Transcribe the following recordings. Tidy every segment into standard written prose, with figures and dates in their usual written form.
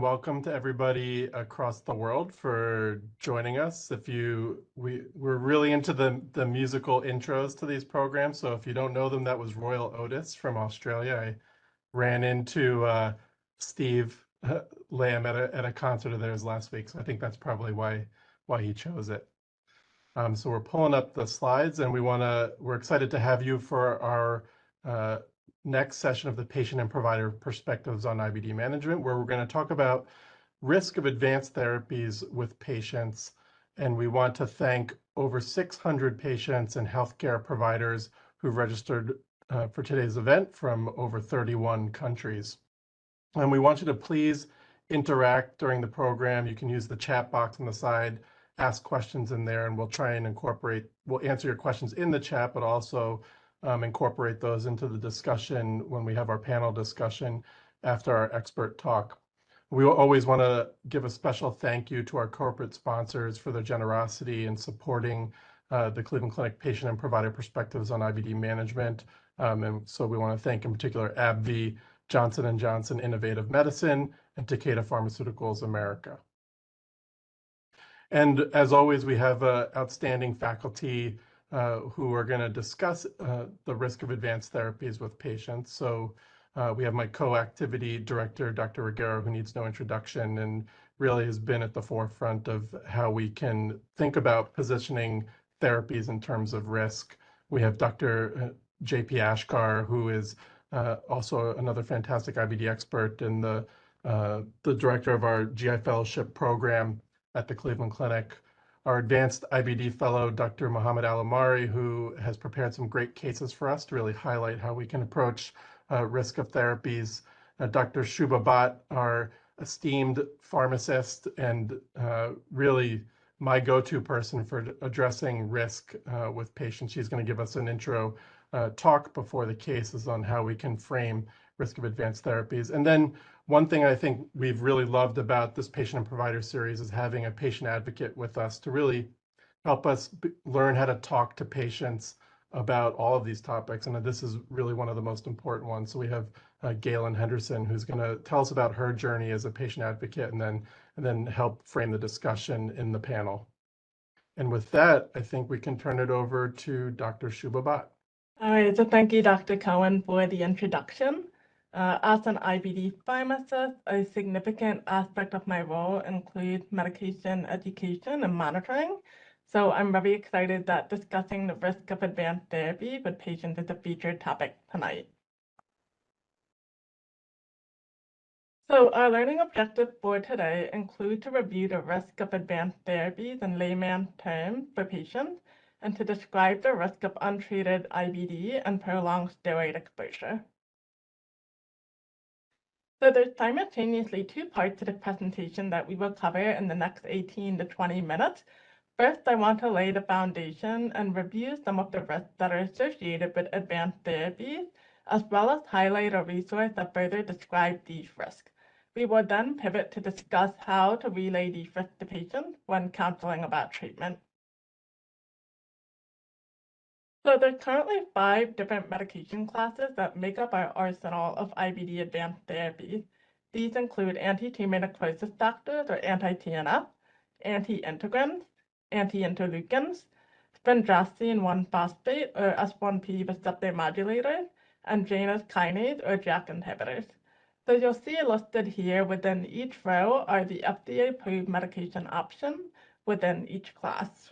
welcome to everybody across the world for joining us. We're really into the musical intros to these programs. So if you don't know them, that was Royal Otis from Australia. I ran into Steve Lamb at a concert of theirs last week. So I think that's probably why he chose it. So we're pulling up the slides, and we're excited to have you for our next session of the patient and provider perspectives on IBD management, where we're going to talk about risk of advanced therapies with patients. And we want to thank over 600 patients and healthcare providers who've registered for today's event from over 31 countries. And we want you to please interact during the program. You can use the chat box on the side, ask questions in there, and we'll try and we'll answer your questions in the chat, but also incorporate those into the discussion when we have our panel discussion after our expert talk. We always want to give a special thank you to our corporate sponsors for their generosity in supporting the Cleveland Clinic Patient and Provider Perspectives on IBD Management. And so we want to thank in particular AbbVie, Johnson & Johnson Innovative Medicine, and Takeda Pharmaceuticals America. And as always, we have outstanding faculty who are going to discuss the risk of advanced therapies with patients. So we have my co-activity director, Dr. Ruggiero, who needs no introduction and really has been at the forefront of how we can think about positioning therapies in terms of risk. We have Dr. J.P. Ashkar, who is also another fantastic IBD expert and the director of our GI Fellowship program at the Cleveland Clinic. Our advanced IBD fellow, Dr. Mohammad Alomari, who has prepared some great cases for us to really highlight how we can approach risk of therapies. Dr. Shubha Bhat, our esteemed pharmacist and really my go-to person for addressing risk with patients. She's going to give us an intro talk before the cases on how we can frame risk of advanced therapies. And then one thing I think we've really loved about this patient and provider series is having a patient advocate with us to really help us learn how to talk to patients about all of these topics. And this is really one of the most important ones. So we have Gaylyn Henderson, who's going to tell us about her journey as a patient advocate and then help frame the discussion in the panel. And with that, I think we can turn it over to Dr. Shubha Bhat. All right, so thank you, Dr. Cohen, for the introduction. As an IBD pharmacist, a significant aspect of my role includes medication education and monitoring. So I'm very excited that discussing the risk of advanced therapy with patients is a featured topic tonight. So our learning objectives for today include to review the risk of advanced therapies in layman terms for patients and to describe the risk of untreated IBD and prolonged steroid exposure. So there's simultaneously two parts to the presentation that we will cover in the next 18 to 20 minutes. First, I want to lay the foundation and review some of the risks that are associated with advanced therapies, as well as highlight a resource that further describes these risks. We will then pivot to discuss how to relay these risks to patients when counseling about treatment. So there's currently 5 different medication classes that make up our arsenal of IBD advanced therapies. These include anti-tumor necrosis factors, or anti-TNF, anti-integrins, anti-interleukins, sphingosine 1-phosphate, or S1P receptor modulators, and Janus kinase, or JAK inhibitors. So you'll see listed here within each row are the FDA-approved medication options within each class.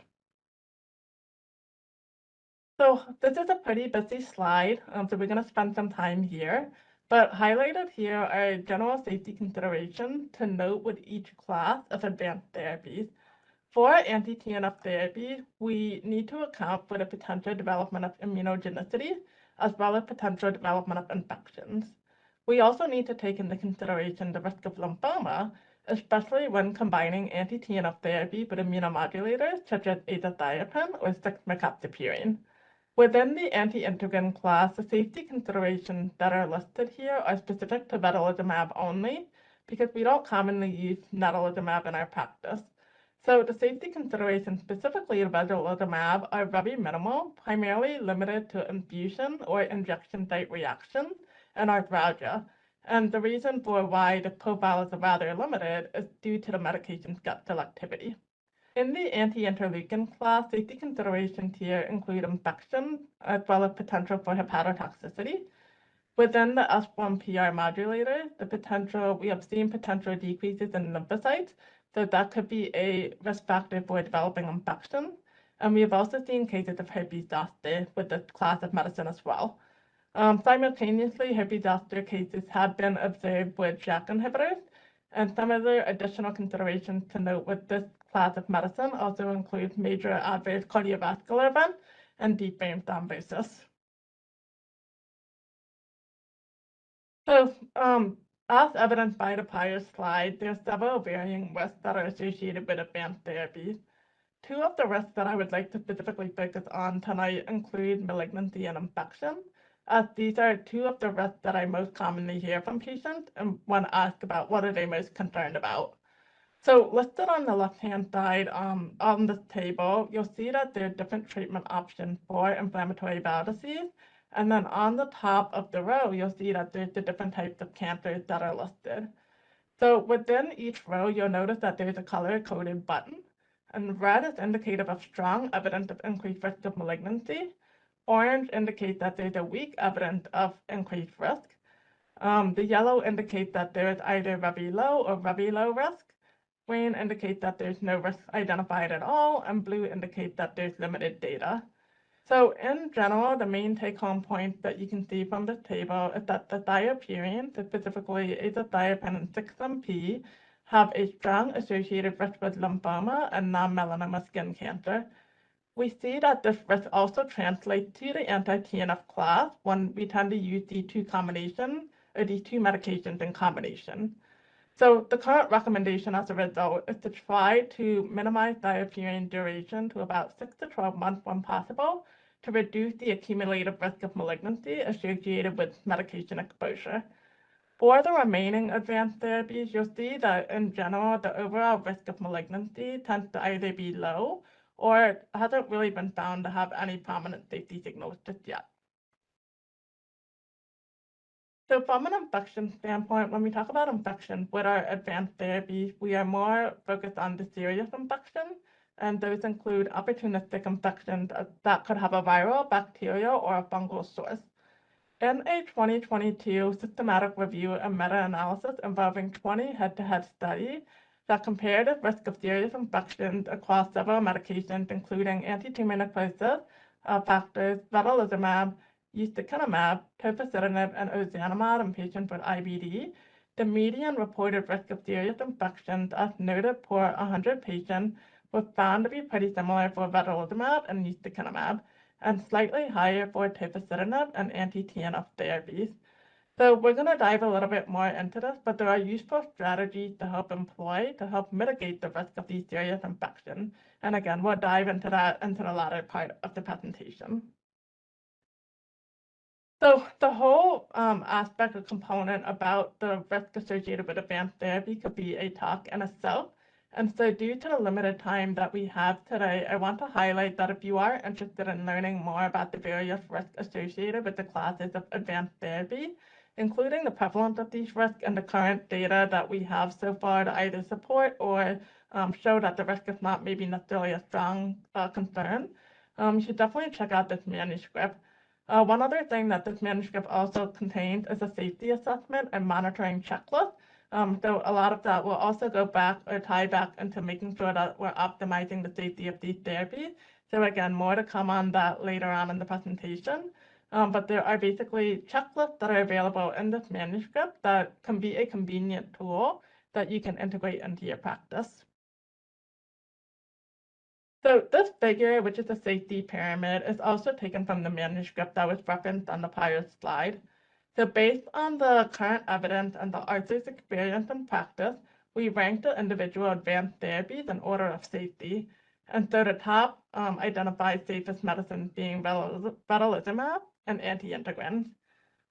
So this is a pretty busy slide, so we're going to spend some time here, but highlighted here are general safety considerations to note with each class of advanced therapies. For anti-TNF therapy, we need to account for the potential development of immunogenicity, as well as potential development of infections. We also need to take into consideration the risk of lymphoma, especially when combining anti-TNF therapy with immunomodulators such as azathioprine or 6-mercaptopurine. Within the anti-integrin class, the safety considerations that are listed here are specific to vedolizumab only, because we don't commonly use vedolizumab in our practice. So the safety considerations specifically of vedolizumab are very minimal, primarily limited to infusion or injection site reactions and arthralgia. And the reason for why the profile is rather limited is due to the medication's gut selectivity. In the anti-interleukin class, safety considerations here include infection as well as potential for hepatotoxicity. Within the S1PR modulator, we have seen potential decreases in lymphocytes, so that could be a risk factor for developing infection. And we have also seen cases of herpes zoster with this class of medicine as well. Simultaneously, herpes zoster cases have been observed with JAK inhibitors, and some other additional considerations to note with this class of medicine also include major adverse cardiovascular event and deep vein thrombosis. So, as evidenced by the prior slide, there are several varying risks that are associated with advanced therapies. Two of the risks that I would like to specifically focus on tonight include malignancy and infection, as these are two of the risks that I most commonly hear from patients and when asked about what are they most concerned about. So listed on the left-hand side on this table, you'll see that there are different treatment options for inflammatory bowel disease. And then on the top of the row, you'll see that there's the different types of cancers that are listed. So within each row, you'll notice that there's a color-coded button. And red is indicative of strong evidence of increased risk of malignancy. Orange indicates that there's a weak evidence of increased risk. The yellow indicates that there is either very low or very low risk. Green indicates that there's no risk identified at all, and blue indicates that there's limited data. So in general, the main take-home point that you can see from this table is that the thiopurine, specifically azathioprine and 6-MP, have a strong associated risk with lymphoma and non-melanoma skin cancer. We see that this risk also translates to the anti-TNF class when we tend to use these two medications in combination. So the current recommendation as a result is to try to minimize thiopurine duration to about 6 to 12 months when possible to reduce the accumulated risk of malignancy associated with medication exposure. For the remaining advanced therapies, you'll see that in general, the overall risk of malignancy tends to either be low or hasn't really been found to have any prominent safety signals just yet. So from an infection standpoint, when we talk about infection with our advanced therapies, we are more focused on the serious infection, and those include opportunistic infections that could have a viral, bacterial, or a fungal source. In a 2022 systematic review and meta-analysis involving 20 head-to-head studies that compared the risk of serious infections across several medications, including anti-tumor necrosis factors, vedolizumab, ustekinumab, tofacitinib, and ozanimod in patients with IBD, the median reported risk of serious infections, as noted for 100 patients, was found to be pretty similar for vedolizumab and ustekinumab, and slightly higher for tofacitinib and anti-TNF therapies. So we're going to dive a little bit more into this, but there are useful strategies to help employ to help mitigate the risk of these serious infections. And again, we'll dive into that into the latter part of the presentation. So the whole aspect or component about the risk associated with advanced therapy could be a talk in itself. And so due to the limited time that we have today, I want to highlight that if you are interested in learning more about the various risks associated with the classes of advanced therapy, including the prevalence of these risks and the current data that we have so far to either support or show that the risk is not maybe necessarily a strong concern, you should definitely check out this manuscript. One other thing that this manuscript also contains is a safety assessment and monitoring checklist. So a lot of that will also go back or tie back into making sure that we're optimizing the safety of these therapies. So again, more to come on that later on in the presentation. But there are basically checklists that are available in this manuscript that can be a convenient tool that you can integrate into your practice. So this figure, which is a safety pyramid, is also taken from the manuscript that was referenced on the prior slide. So based on the current evidence and the author's experience and practice, we ranked the individual advanced therapies in order of safety. And so the top identified safest medicines being vedolizumab and anti-integrins,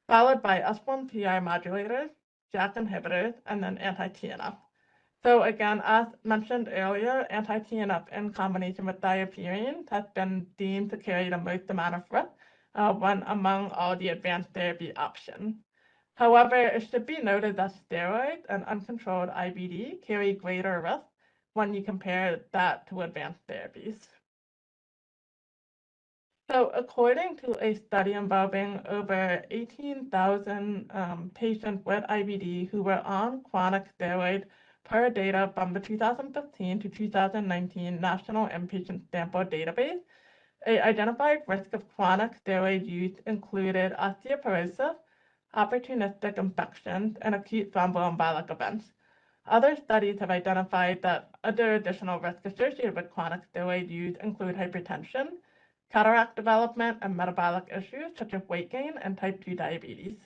followed by S1PR modulators, JAK inhibitors, and then anti-TNF. So again, as mentioned earlier, anti-TNF in combination with thiopurine has been deemed to carry the most amount of risk when among all the advanced therapy options. However, it should be noted that steroids and uncontrolled IBD carry greater risk when you compare that to advanced therapies. So according to a study involving over 18,000 patients with IBD who were on chronic steroid per data from the 2015 to 2019 National Inpatient Sample Database, an identified risk of chronic steroid use included osteoporosis, opportunistic infections, and acute thromboembolic events. Other studies have identified that other additional risks associated with chronic steroid use include hypertension, cataract development, and metabolic issues such as weight gain and type 2 diabetes.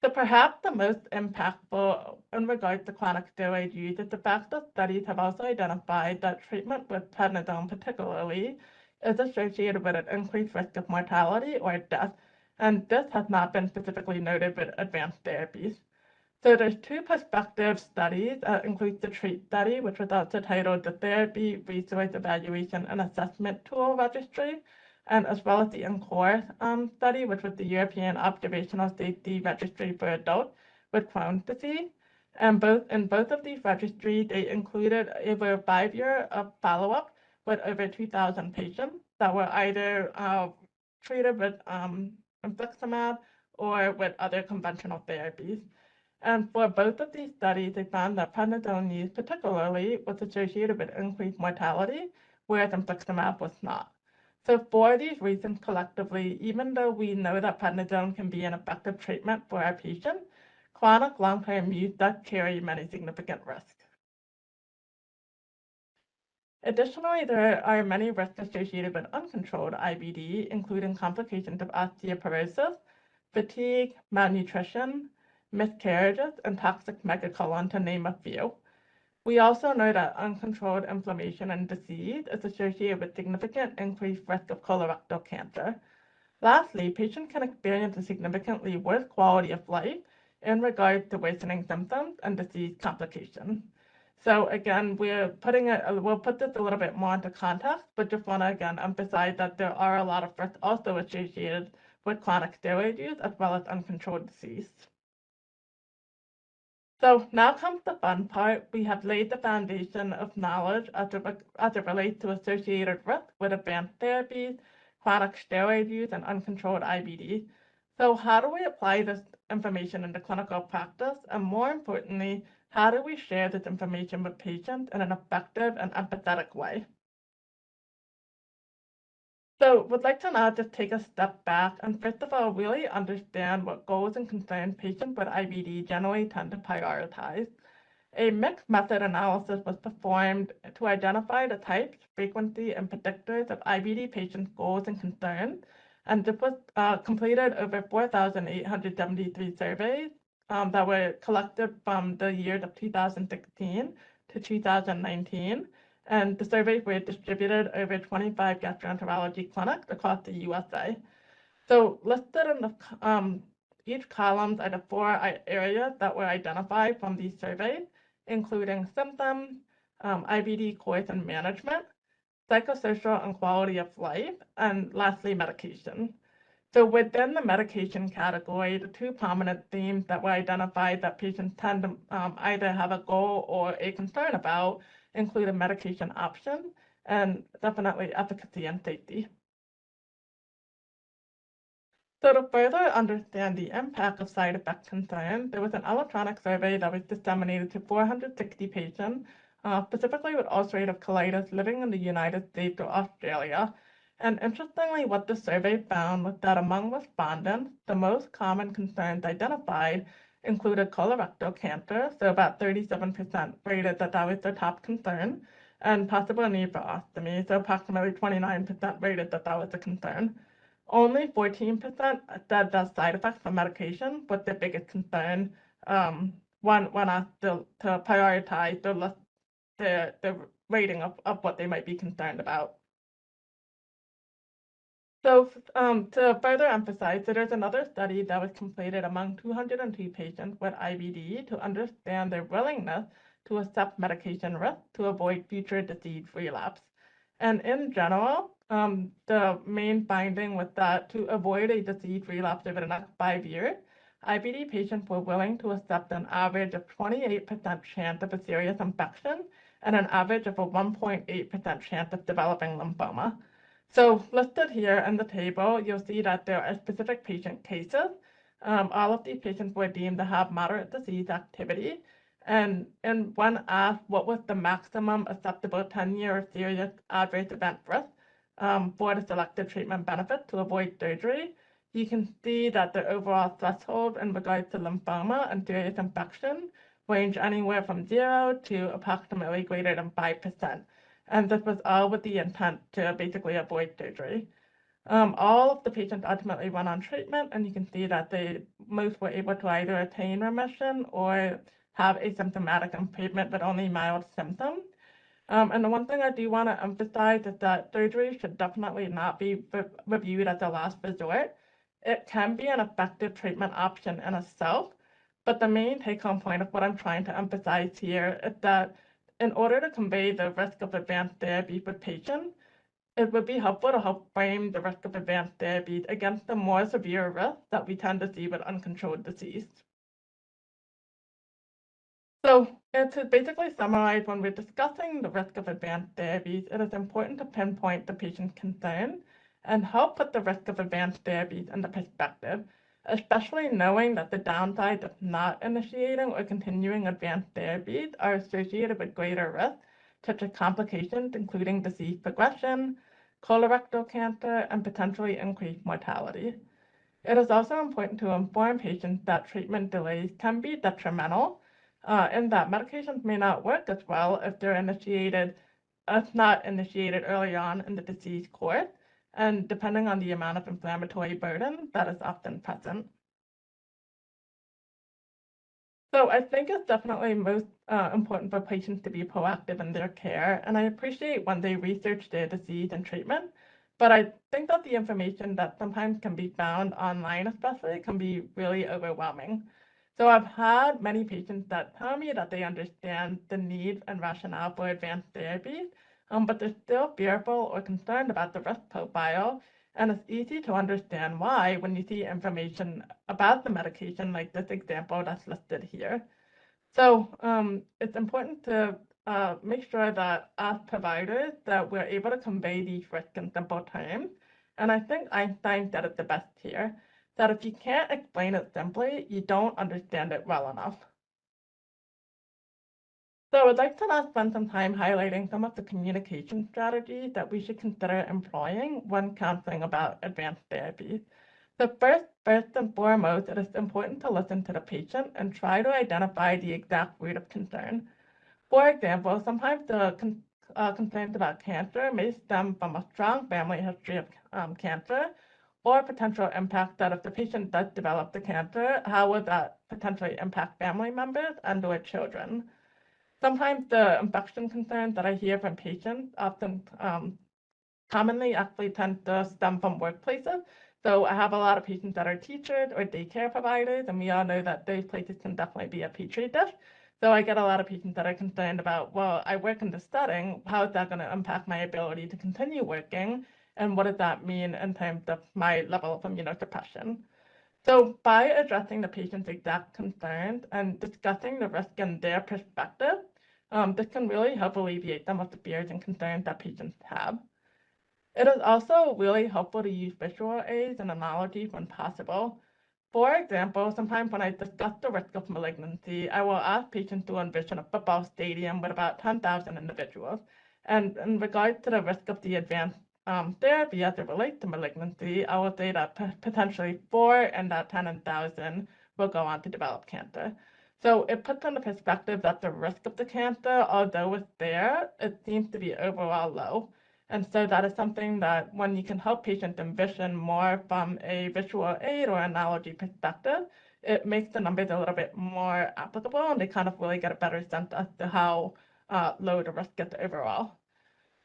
So perhaps the most impactful in regards to chronic steroid use is the fact that studies have also identified that treatment with prednisone particularly is associated with an increased risk of mortality or death, and this has not been specifically noted with advanced therapies. So there's two prospective studies, includes the TREAT study, which was also titled the Therapy Resource Evaluation and Assessment Tool Registry, and as well as the ENCORE study, which was the European Observational Safety Registry for adults with Crohn's disease. And in both of these registries, they included over a 5-year of follow-up with over 2,000 patients that were either treated with infliximab or with other conventional therapies. And for both of these studies, they found that prednisone use particularly was associated with increased mortality, whereas infliximab was not. So for these reasons collectively, even though we know that prednisone can be an effective treatment for our patients, chronic long-term use does carry many significant risks. Additionally, there are many risks associated with uncontrolled IBD, including complications of osteoporosis, fatigue, malnutrition, miscarriages, and toxic megacolon, to name a few. We also know that uncontrolled inflammation and disease is associated with significant increased risk of colorectal cancer. Lastly, patients can experience a significantly worse quality of life in regards to worsening symptoms and disease complications. So again, we'll put this a little bit more into context, but just want to again emphasize that there are a lot of risks also associated with chronic steroid use as well as uncontrolled disease. So now comes the fun part. We have laid the foundation of knowledge as it relates to associated risk with advanced therapies, chronic steroid use, and uncontrolled IBD. So how do we apply this information into clinical practice? And more importantly, how do we share this information with patients in an effective and empathetic way? So would like to now just take a step back and first of all, really understand what goals and concerns patients with IBD generally tend to prioritize. A mixed method analysis was performed to identify the types, frequency, and predictors of IBD patients' goals and concerns, and this was completed over 4,873 surveys that were collected from the years of 2016 to 2019. And the surveys were distributed over 25 gastroenterology clinics across the USA. So listed in the each columns are the 4 areas that were identified from these surveys, including symptoms, IBD course and management, psychosocial and quality of life, and lastly, medication. So within the medication category, the 2 prominent themes that were identified that patients tend to either have a goal or a concern about include a medication option and definitely efficacy and safety. So to further understand the impact of side effect concerns, there was an electronic survey that was disseminated to 460 patients, specifically with ulcerative colitis living in the United States or Australia. And interestingly, what the survey found was that among respondents, the most common concerns identified included colorectal cancer, so about 37% rated that was their top concern, and possible need for ostomy, so approximately 29% rated that was a concern. Only 14% said that side effects from medication was the biggest concern when asked to prioritize the rating of what they might be concerned about. So to further emphasize, so there's another study that was completed among 202 patients with IBD to understand their willingness to accept medication risk to avoid future disease relapse. And in general, the main finding was that to avoid a disease relapse over the next 5 years, IBD patients were willing to accept an average of 28% chance of a serious infection and an average of a 1.8% chance of developing lymphoma. So listed here in the table, you'll see that there are specific patient cases. All of these patients were deemed to have moderate disease activity. And when asked what was the maximum acceptable 10-year serious adverse event risk for the selected treatment benefit to avoid surgery, you can see that the overall threshold in regards to lymphoma and serious infection range anywhere from 0 to approximately greater than 5%. And this was all with the intent to basically avoid surgery. All of the patients ultimately went on treatment, and you can see that most were able to either attain remission or have asymptomatic improvement with only mild symptoms. And the one thing I do want to emphasize is that surgery should definitely not be reviewed as a last resort. It can be an effective treatment option in itself, but the main take-home point of what I'm trying to emphasize here is that in order to convey the risk of advanced therapy for patients, it would be helpful to help frame the risk of advanced therapies against the more severe risks that we tend to see with uncontrolled disease. So to basically summarize, when we're discussing the risk of advanced therapies, it is important to pinpoint the patient's concern and help put the risk of advanced therapies into perspective, especially knowing that the downsides of not initiating or continuing advanced therapies are associated with greater risks, such as complications including disease progression, colorectal cancer, and potentially increased mortality. It is also important to inform patients that treatment delays can be detrimental, in that medications may not work as well if not initiated early on in the disease course, and depending on the amount of inflammatory burden that is often present. So I think it's definitely most important for patients to be proactive in their care, and I appreciate when they research their disease and treatment, but I think that the information that sometimes can be found online especially can be really overwhelming. So I've had many patients that tell me that they understand the need and rationale for advanced therapies, but they're still fearful or concerned about the risk profile. And it's easy to understand why when you see information about the medication like this example that's listed here. So it's important to make sure that as providers that we're able to convey these risks in simple terms. And I think Einstein said it the best here, that if you can't explain it simply, you don't understand it well enough. So I'd like to now spend some time highlighting some of the communication strategies that we should consider employing when counseling about advanced therapies. So first and foremost, it is important to listen to the patient and try to identify the exact root of concern. For example, sometimes the concerns about cancer may stem from a strong family history of cancer, or potential impact that if the patient does develop the cancer, how would that potentially impact family members and or children? Sometimes the infection concerns that I hear from patients often commonly actually tend to stem from workplaces. So I have a lot of patients that are teachers or daycare providers, and we all know that those places can definitely be a petri dish. So I get a lot of patients that are concerned about, well, I work in this setting, how is that going to impact my ability to continue working? And what does that mean in terms of my level of immunosuppression? So by addressing the patient's exact concerns and discussing the risk in their perspective, this can really help alleviate some of the fears and concerns that patients have. It is also really helpful to use visual aids and analogies when possible. For example, sometimes when I discuss the risk of malignancy, I will ask patients to envision a football stadium with about 10,000 individuals. And in regards to the risk of the advanced therapy as it relates to malignancy, I will say that potentially 4 in that 10,000 will go on to develop cancer. So it puts into perspective that the risk of the cancer, although it's there, it seems to be overall low. And so that is something that when you can help patients envision more from a visual aid or analogy perspective, it makes the numbers a little bit more applicable, and they kind of really get a better sense as to how low the risk is overall.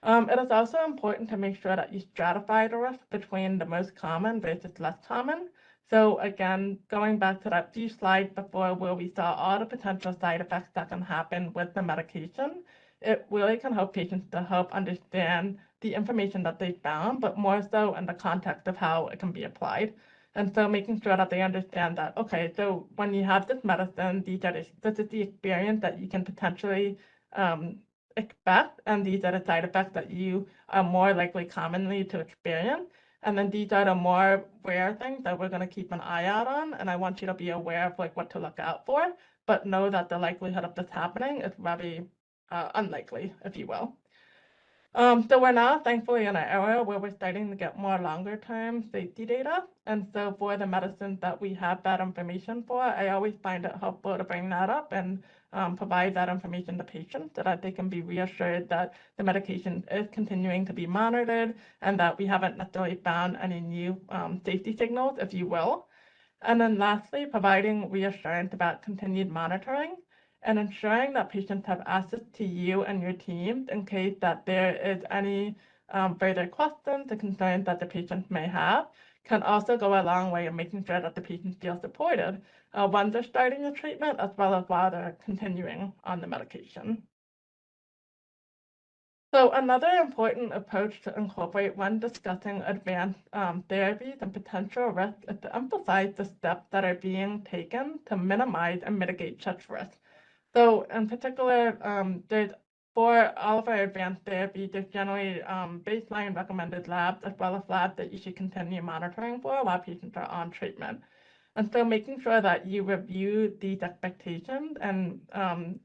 It is also important to make sure that you stratify the risk between the most common versus less common. So again, going back to that few slides before where we saw all the potential side effects that can happen with the medication, it really can help patients to help understand the information that they found, but more so in the context of how it can be applied. And so making sure that they understand that, okay, so when you have this medicine, this is the experience that you can potentially expect, and these are the side effects that you are more likely commonly to experience. And then these are the more rare things that we're going to keep an eye out on. And I want you to be aware of like what to look out for, but know that the likelihood of this happening is very unlikely, if you will. So we're now thankfully in an era where we're starting to get more longer term safety data. And so for the medicines that we have that information for, I always find it helpful to bring that up and provide that information to patients so that they can be reassured that the medication is continuing to be monitored and that we haven't necessarily found any new safety signals, if you will. And then lastly, providing reassurance about continued monitoring and ensuring that patients have access to you and your team in case that there is any further questions or concerns that the patients may have can also go a long way in making sure that the patients feel supported when they're starting the treatment as well as while they're continuing on the medication. So another important approach to incorporate when discussing advanced therapies and potential risks is to emphasize the steps that are being taken to minimize and mitigate such risks. So in particular, for all of our advanced therapies, there's generally baseline recommended labs as well as labs that you should continue monitoring for while patients are on treatment. And so making sure that you review these expectations and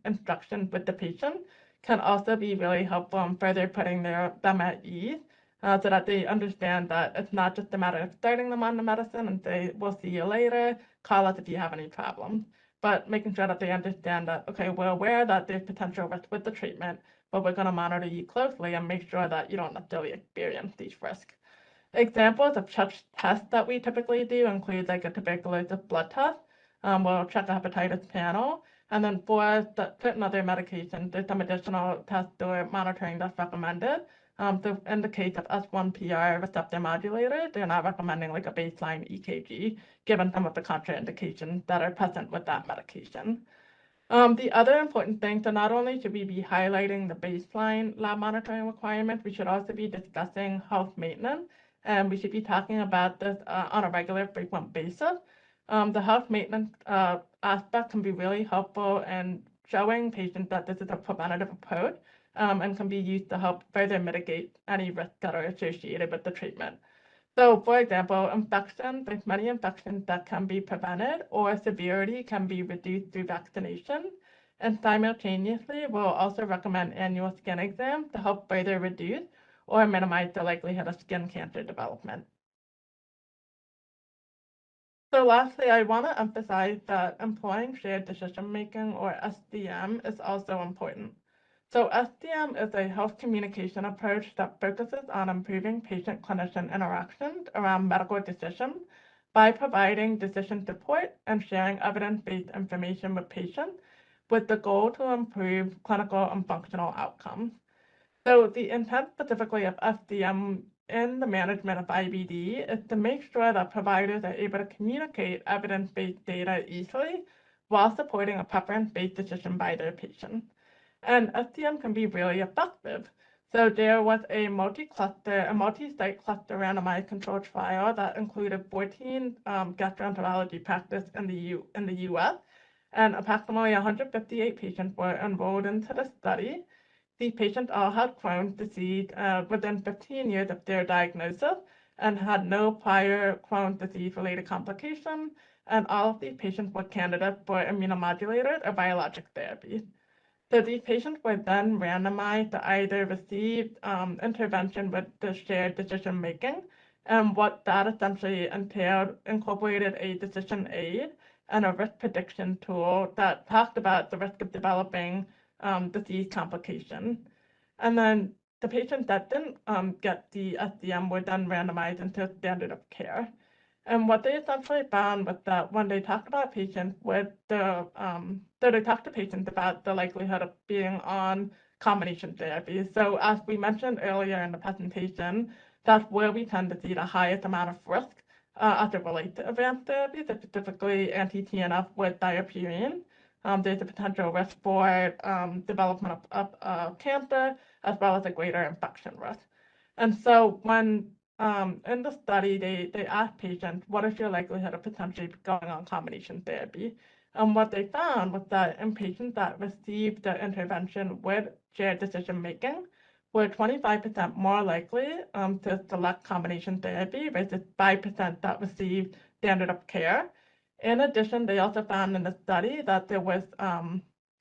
instructions with the patient can also be really helpful in further putting them at ease so that they understand that it's not just a matter of starting them on the medicine and say, we'll see you later, call us if you have any problems. But making sure that they understand that, okay, we're aware that there's potential risk with the treatment, but we're going to monitor you closely and make sure that you don't necessarily experience these risks. Examples of such tests that we typically do include like a tuberculosis blood test. We'll check a hepatitis panel. And then for certain other medications, there's some additional tests or monitoring that's recommended. So in the case of S1PR receptor modulators, they're not recommending like a baseline EKG, given some of the contraindications that are present with that medication. The other important thing, so not only should we be highlighting the baseline lab monitoring requirements, we should also be discussing health maintenance, and we should be talking about this on a regular, frequent basis. The health maintenance aspect can be really helpful in showing patients that this is a preventative approach and can be used to help further mitigate any risks that are associated with the treatment. So, for example, infections, there's many infections that can be prevented or severity can be reduced through vaccination. And simultaneously, we'll also recommend annual skin exams to help further reduce or minimize the likelihood of skin cancer development. So lastly, I want to emphasize that employing shared decision-making, or SDM, is also important. So SDM is a health communication approach that focuses on improving patient-clinician interactions around medical decisions by providing decision support and sharing evidence-based information with patients with the goal to improve clinical and functional outcomes. So the intent specifically of SDM in the management of IBD is to make sure that providers are able to communicate evidence-based data easily while supporting a preference-based decision by their patients. And SDM can be really effective. So there was a multi-site cluster randomized controlled trial that included 14 gastroenterology practices in the US, and approximately 158 patients were enrolled into the study. These patients all had Crohn's disease within 15 years of their diagnosis and had no prior Crohn's disease-related complications, and all of these patients were candidates for immunomodulators or biologic therapy. So these patients were then randomized to either receive intervention with the shared decision-making, and what that essentially entailed incorporated a decision aid and a risk prediction tool that talked about the risk of developing disease complications. And then the patients that didn't get the SDM were then randomized into standard of care. And what they essentially found was that when they talked about patients with they talked to patients about the likelihood of being on combination therapy. So as we mentioned earlier in the presentation, that's where we tend to see the highest amount of risk as it relates to advanced therapies, specifically anti-TNF with thiopurine. There's a potential risk for development of cancer, as well as a greater infection risk. And so when in the study, they asked patients, what is your likelihood of potentially going on combination therapy? And what they found was that in patients that received the intervention with shared decision-making, were 25% more likely to select combination therapy versus 5% that received standard of care. In addition, they also found in the study that there was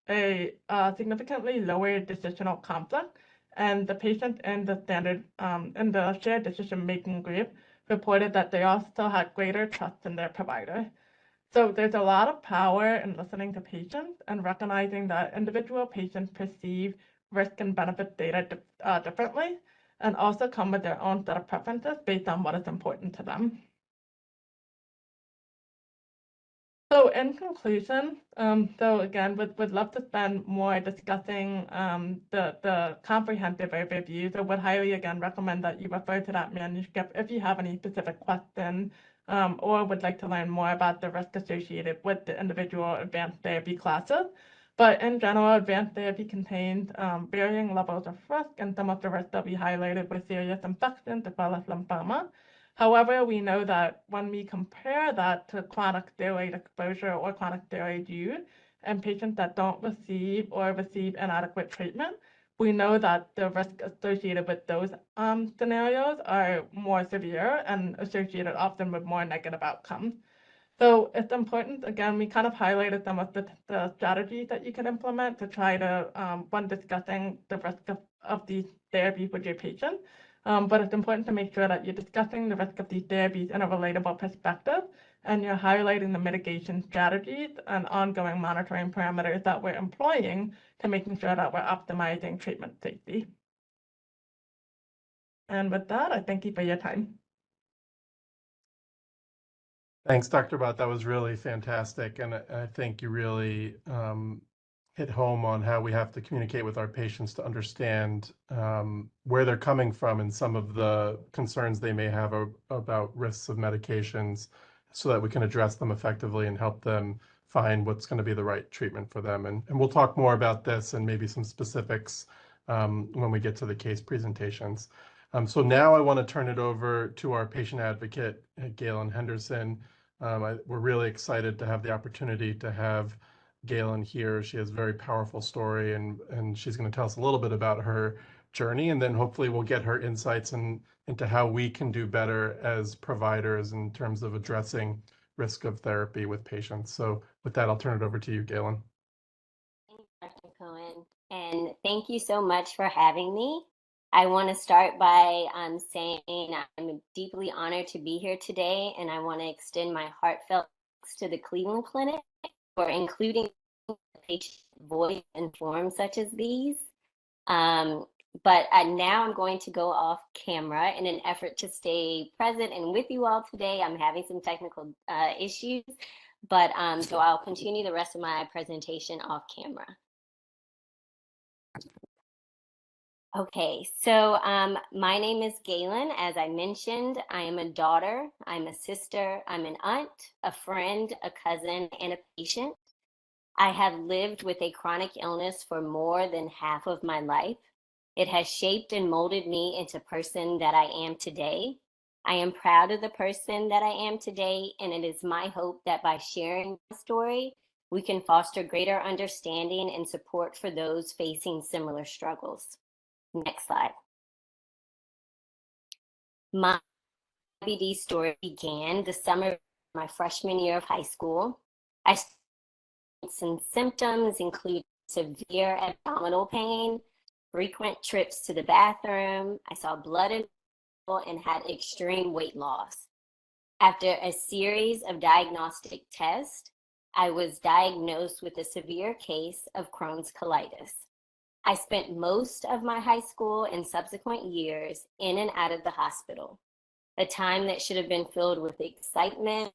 a significantly lower decisional conflict, and the patient in the shared decision-making group reported that they also had greater trust in their provider. So there's a lot of power in listening to patients and recognizing that individual patients perceive risk and benefit data differently, and also come with their own set of preferences based on what is important to them. So in conclusion, so again, would love to spend more discussing the comprehensive overview. So would highly again recommend that you refer to that manuscript if you have any specific questions or would like to learn more about the risk associated with the individual advanced therapy classes. But in general, advanced therapy contains varying levels of risk, and some of the risks that we highlighted were serious infections as well as lymphoma. However, we know that when we compare that to chronic steroid exposure or chronic steroid use in patients that don't receive or receive inadequate treatment, we know that the risk associated with those scenarios are more severe and associated often with more negative outcomes. So it's important, again, we kind of highlighted some of the strategies that you can implement to try to, when discussing the risk of these therapies with your patient. But it's important to make sure that you're discussing the risk of these therapies in a relatable perspective, and you're highlighting the mitigation strategies and ongoing monitoring parameters that we're employing to making sure that we're optimizing treatment safety. And with that, I thank you for your time. Thanks, Dr. Bhat. That was really fantastic. And I think you really hit home on how we have to communicate with our patients to understand where they're coming from and some of the concerns they may have about risks of medications so that we can address them effectively and help them find what's going to be the right treatment for them. And we'll talk more about this and maybe some specifics when we get to the case presentations. So now I want to turn it over to our patient advocate, Gaylyn Henderson. We're really excited to have the opportunity to have Gaylyn here. She has a very powerful story, and she's going to tell us a little bit about her journey, and then hopefully we'll get her insights into how we can do better as providers in terms of addressing risk of therapy with patients. So with that, I'll turn it over to you, Gaylyn. Thank you, Dr. Cohen, and thank you so much for having me. I want to start by saying I'm deeply honored to be here today, and I want to extend my heartfelt thanks to the Cleveland Clinic for including the patient voice in forums such as these. But now I'm going to go off camera in an effort to stay present and with you all today. I'm having some technical issues, but so I'll continue the rest of my presentation off camera. Okay, so my name is Gaylyn. As I mentioned, I am a daughter, I'm a sister, I'm an aunt, a friend, a cousin, and a patient. I have lived with a chronic illness for more than half of my life. It has shaped and molded me into the person that I am today. I am proud of the person that I am today, and it is my hope that by sharing my story, we can foster greater understanding and support for those facing similar struggles. Next slide. My IBD story began the summer of my freshman year of high school. I started some symptoms include severe abdominal pain, frequent trips to the bathroom. I saw blood and had extreme weight loss. After a series of diagnostic tests, I was diagnosed with a severe case of Crohn's colitis. I spent most of my high school and subsequent years in and out of the hospital, a time that should have been filled with excitement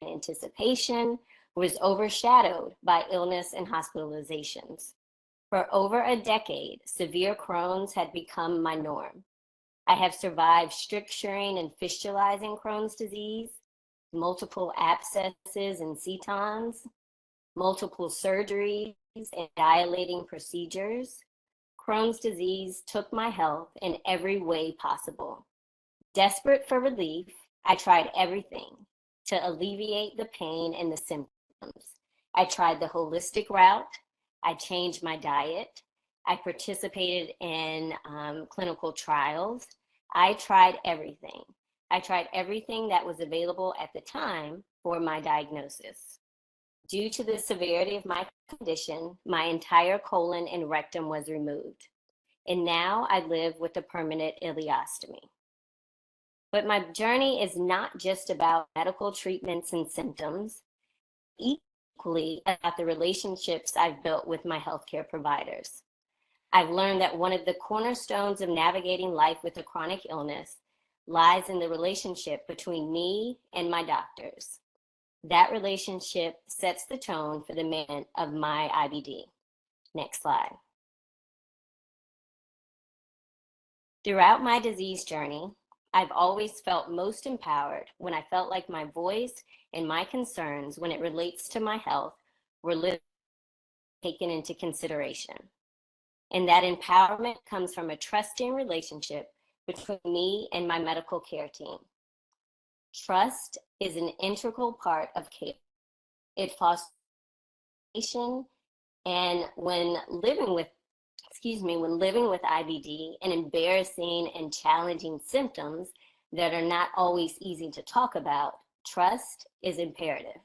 and anticipation was overshadowed by illness and hospitalizations. For over a decade, severe Crohn's had become my norm. I have survived stricturing and fistulizing Crohn's disease, multiple abscesses and setons, multiple surgeries and dilating procedures, Crohn's disease took my health in every way possible. Desperate for relief, I tried everything to alleviate the pain and the symptoms. I tried the holistic route. I changed my diet. I participated in clinical trials. I tried everything. I tried everything that was available at the time for my diagnosis. Due to the severity of my condition, my entire colon and rectum was removed. And now I live with a permanent ileostomy. But my journey is not just about medical treatments and symptoms, equally about the relationships I've built with my healthcare providers. I've learned that one of the cornerstones of navigating life with a chronic illness lies in the relationship between me and my doctors. That relationship sets the tone for the management of my IBD. Next slide. Throughout my disease journey, I've always felt most empowered when I felt like my voice and my concerns when it relates to my health were taken into consideration. And that empowerment comes from a trusting relationship between me and my medical care team. Trust is an integral part of care. It fosters and when living with IBD and embarrassing and challenging symptoms that are not always easy to talk about, trust is imperative.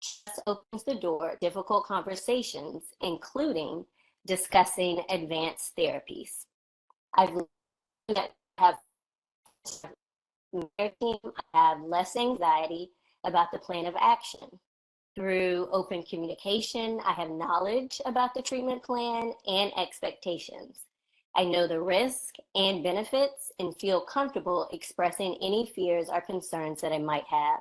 Trust opens the door to difficult conversations, including discussing advanced therapies. I've learned that I have less anxiety about the plan of action. Through open communication, I have knowledge about the treatment plan and expectations. I know the risk and benefits and feel comfortable expressing any fears or concerns that I might have.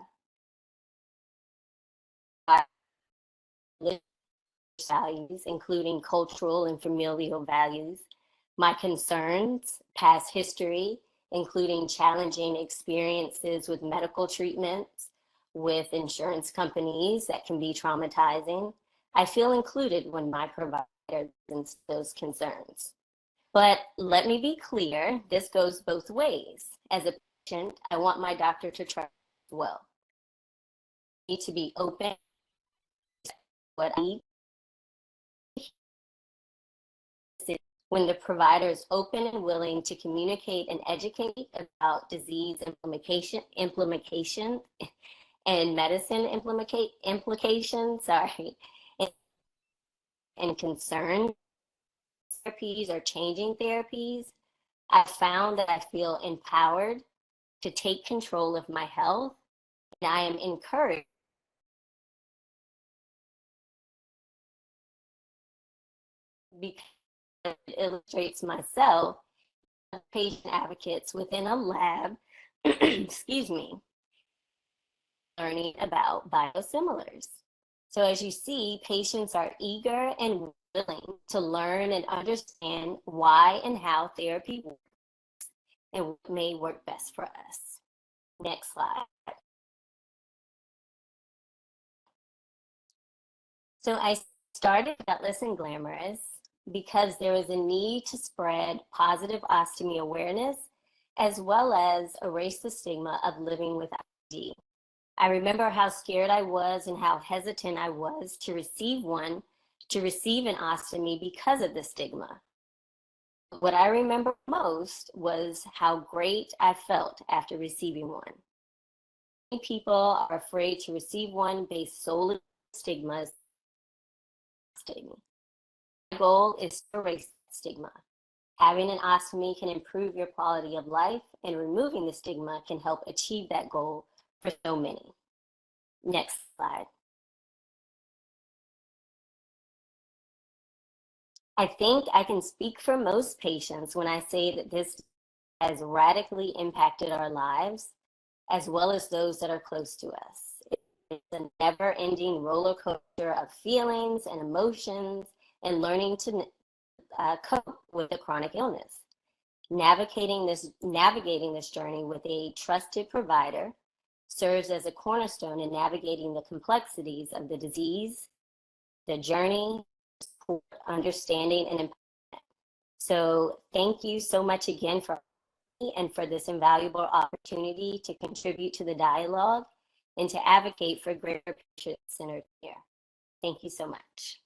Values, including cultural and familial values, my concerns, past history, including challenging experiences with medical treatments, with insurance companies that can be traumatizing. I feel included when my provider presents those concerns. But let me be clear, this goes both ways. As a patient, I want my doctor to trust as well. I need to be open to what I need. When the provider is open and willing to communicate and educate about disease implication and medicine implications, and concern therapies or changing therapies, I found that I feel empowered to take control of my health, and I am encouraged because it illustrates myself as patient advocates within a lab, excuse me, learning about biosimilars. So as you see, patients are eager and willing to learn and understand why and how therapy works and what may work best for us. Next slide. So I started Gutless and Glamorous because there was a need to spread positive ostomy awareness as well as erase the stigma of living with IBD. I remember how scared I was and how hesitant I was to receive an ostomy because of the stigma. What I remember most was how great I felt after receiving one. Many people are afraid to receive one based solely on stigmas. My goal is to erase stigma. Having an ostomy can improve your quality of life, and removing the stigma can help achieve that goal for so many. Next slide. I think I can speak for most patients when I say that this has radically impacted our lives, as well as those that are close to us. It's a never-ending roller coaster of feelings and emotions and learning to cope with a chronic illness. Navigating this journey with a trusted provider serves as a cornerstone in navigating the complexities of the disease, the journey, support, understanding, and empowerment. So thank you so much again for me and for this invaluable opportunity to contribute to the dialogue and to advocate for greater patient-centered care. Thank you so much.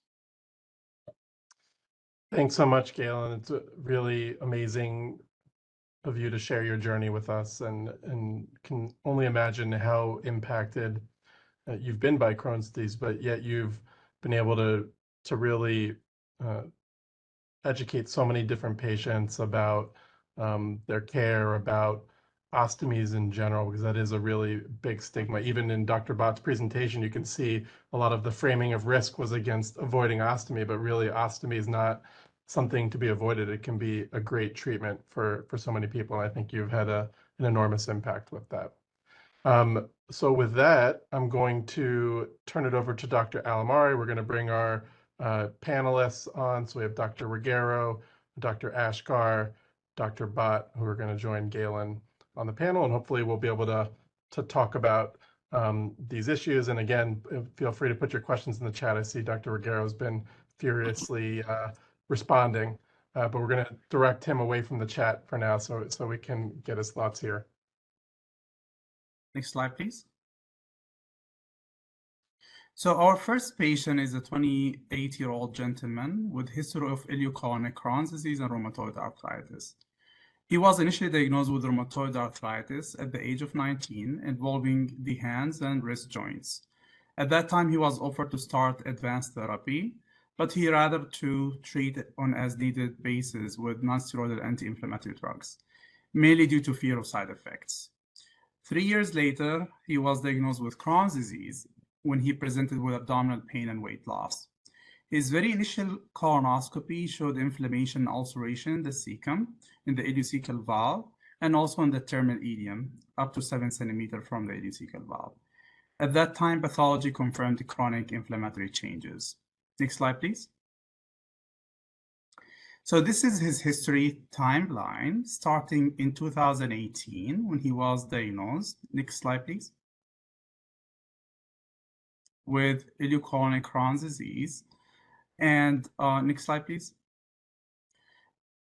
Thanks so much, Gaylyn. It's really amazing of you to share your journey with us, and can only imagine how impacted you've been by Crohn's disease, but yet you've been able to really educate so many different patients about their care, about ostomies in general, because that is a really big stigma. Even in Dr. Bhat's presentation, you can see a lot of the framing of risk was against avoiding ostomy, but really ostomy is not something to be avoided. It can be a great treatment for so many people. And I think you've had an enormous impact with that. So with that, I'm going to turn it over to Dr. Alomari. We're going to bring our panelists on. So we have Dr. Ruggiero, Dr. Ashkar, Dr. Bhat, who are going to join Gaylyn on the panel, and hopefully we'll be able to talk about these issues. And again, feel free to put your questions in the chat. I see Dr. Ruggiero has been furiously responding, but we're going to direct him away from the chat for now so we can get his thoughts here. Next slide, please. So our first patient is a 28-year-old gentleman with history of ileocolonic Crohn's disease and rheumatoid arthritis. He was initially diagnosed with rheumatoid arthritis at the age of 19, involving the hands and wrist joints. At that time, he was offered to start advanced therapy, but he rather to treat on as needed basis with non-steroidal anti-inflammatory drugs, mainly due to fear of side effects. 3 years later, he was diagnosed with Crohn's disease when he presented with abdominal pain and weight loss. His very initial colonoscopy showed inflammation and ulceration in the cecum, in the ileocecal valve, and also in the terminal ileum, up to 7 centimeters from the ileocecal valve. At that time, pathology confirmed the chronic inflammatory changes. Next slide, please. So this is his history timeline, starting in 2018 when he was diagnosed. Next slide, please. With ileocolonic Crohn's disease. And next slide, please.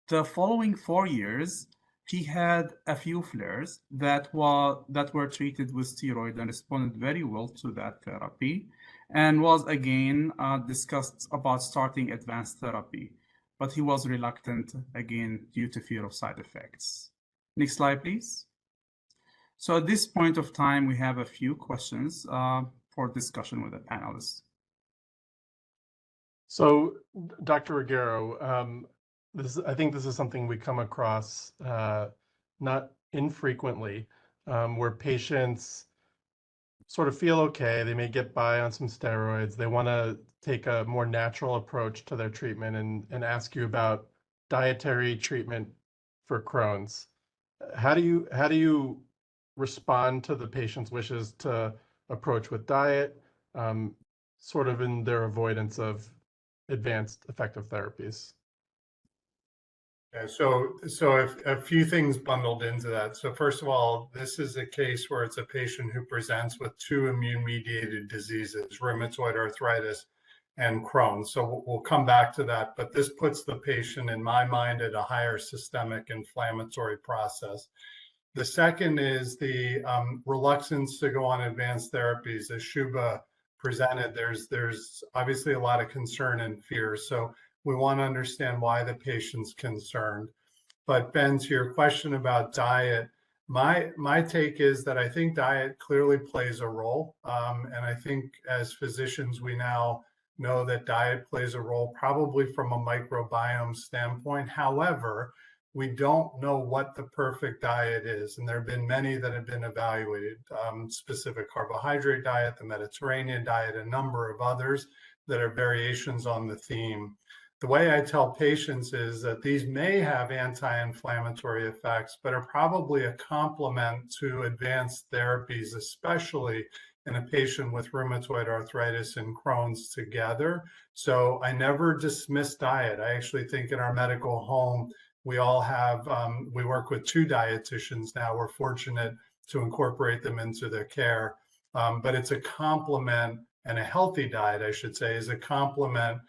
The following 4 years, he had a few flares that were treated with steroid and responded very well to that therapy, and was again discussed about starting advanced therapy, but he was reluctant again due to fear of side effects. Next slide, please. So at this point of time, we have a few questions for discussion with the panelists. So, Dr. Ruggiero, I think this is something we come across not infrequently, where patients sort of feel okay. They may get by on some steroids. They want to take a more natural approach to their treatment and ask you about dietary treatment for Crohn's. How do you respond to the patient's wishes to approach with diet, sort of in their avoidance of advanced effective therapies? Yeah, so a few things bundled into that. So first of all, this is a case where it's a patient who presents with 2 immune-mediated diseases, rheumatoid arthritis and Crohn's. So we'll come back to that, but this puts the patient, in my mind, at a higher systemic inflammatory process. The second is the reluctance to go on advanced therapies. As Shubha presented, there's obviously a lot of concern and fear. So we want to understand why the patient's concerned. But Ben, to your question about diet, my take is that I think diet clearly plays a role. And I think as physicians, we now know that diet plays a role probably from a microbiome standpoint. However, we don't know what the perfect diet is. And there have been many that have been evaluated, specific carbohydrate diet, the Mediterranean diet, a number of others that are variations on the theme. The way I tell patients is that these may have anti-inflammatory effects, but are probably a complement to advanced therapies, especially in a patient with rheumatoid arthritis and Crohn's together. So I never dismiss diet. I actually think in our medical home, we all have, we work with 2 dietitians now. We're fortunate to incorporate them into their care, but it's a complement, and a healthy diet, I should say, is a complement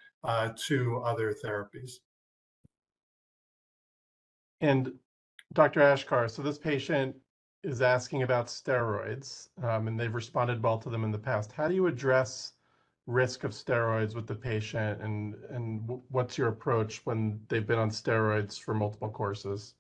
to other therapies. And Dr. Ashkar, so this patient is asking about steroids, and they've responded well to them in the past. How do you address risk of steroids with the patient, and what's your approach when they've been on steroids for multiple courses?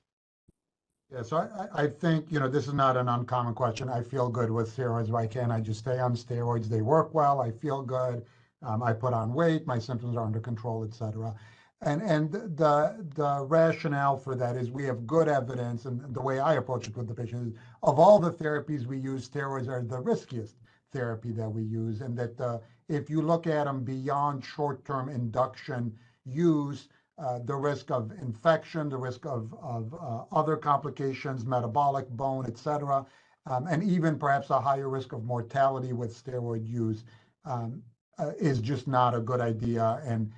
Yeah, so I think, this is not an uncommon question. I feel good with steroids. Why can't I just stay on steroids? They work well. I feel good. I put on weight. My symptoms are under control, et cetera. And the rationale for that is we have good evidence, and the way I approach it with the patient is, of all the therapies we use, steroids are the riskiest therapy that we use, and that if you look at them beyond short-term induction use, the risk of infection, the risk of other complications, metabolic, bone, et cetera, and even perhaps a higher risk of mortality with steroid use is just not a good idea. And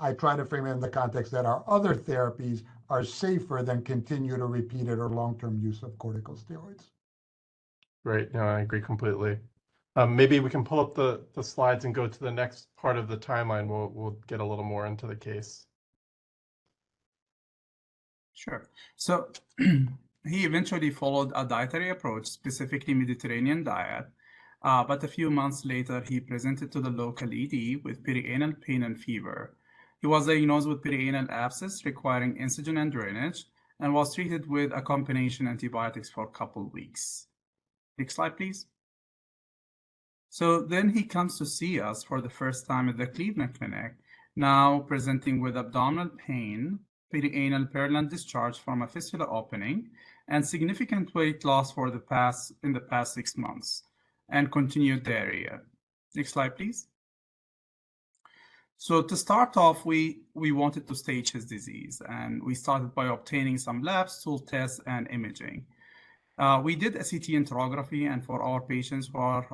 I try to frame it in the context that our other therapies are safer than continued or repeated or long-term use of corticosteroids. Right. No, I agree completely. Maybe we can pull up the slides and go to the next part of the timeline. We'll get a little more into the case. Sure. So he eventually followed a dietary approach, specifically Mediterranean diet. But a few months later, he presented to the local ED with perianal pain and fever. He was diagnosed with perianal abscess requiring incision and drainage, and was treated with a combination antibiotics for a couple of weeks. Next slide, please. So then he comes to see us for the first time at the Cleveland Clinic, now presenting with abdominal pain, perianal purulent discharge from a fistula opening, and significant weight loss in the past 6 months, and continued diarrhea. Next slide, please. So to start off, we wanted to stage his disease, and we started by obtaining some lab stool tests and imaging. We did a CT enterography, and for our patients who are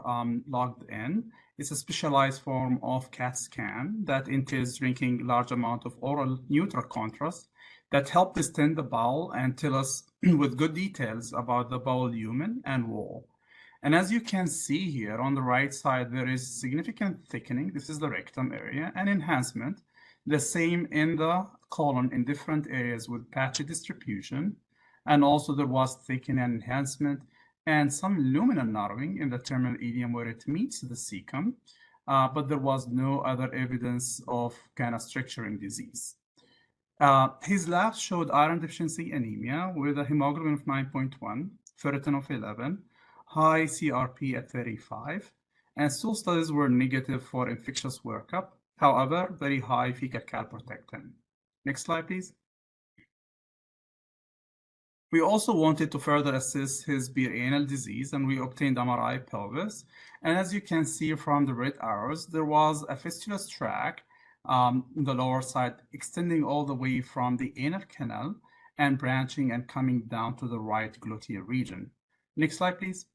logged in, it's a specialized form of CAT scan that entails drinking large amount of oral neutral contrast that help distend the bowel and tell us with good details about the bowel lumen and wall. And as you can see here on the right side, there is significant thickening. This is the rectum area, and enhancement. The same in the colon in different areas with patchy distribution. And also there was thickening and enhancement and some luminal narrowing in the terminal ileum where it meets the cecum, but there was no other evidence of kind of structuring disease. His labs showed iron deficiency anemia with a hemoglobin of 9.1, ferritin of 11, high CRP at 35, and stool studies were negative for infectious workup. However, very high fecal calprotectin. Next slide, please. We also wanted to further assess his perianal disease, and we obtained MRI pelvis. And as you can see from the red arrows, there was a fistulous tract on the lower side extending all the way from the anal canal and branching and coming down to the right gluteal region. Next slide, please.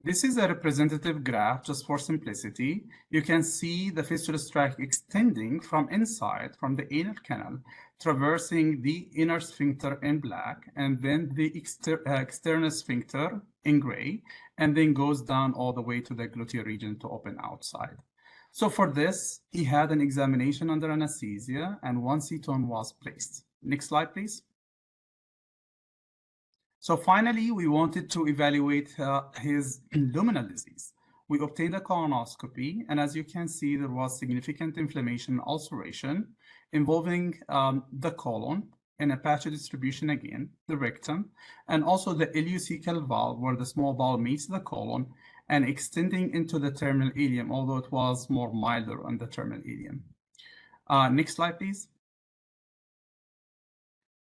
This is a representative graph just for simplicity. You can see the fistulous tract extending from inside, from the anal canal, traversing the inner sphincter in black, and then the external sphincter in gray, and then goes down all the way to the gluteal region to open outside. So for this, he had an examination under anesthesia, and one ketone was placed. Next slide, please. So finally, we wanted to evaluate his luminal disease. We obtained a colonoscopy, and as you can see, there was significant inflammation and ulceration involving the colon in a patchy distribution again, the rectum, and also the ileocecal valve where the small bowel meets the colon and extending into the terminal ileum, although it was more milder on the terminal ileum. Next slide, please.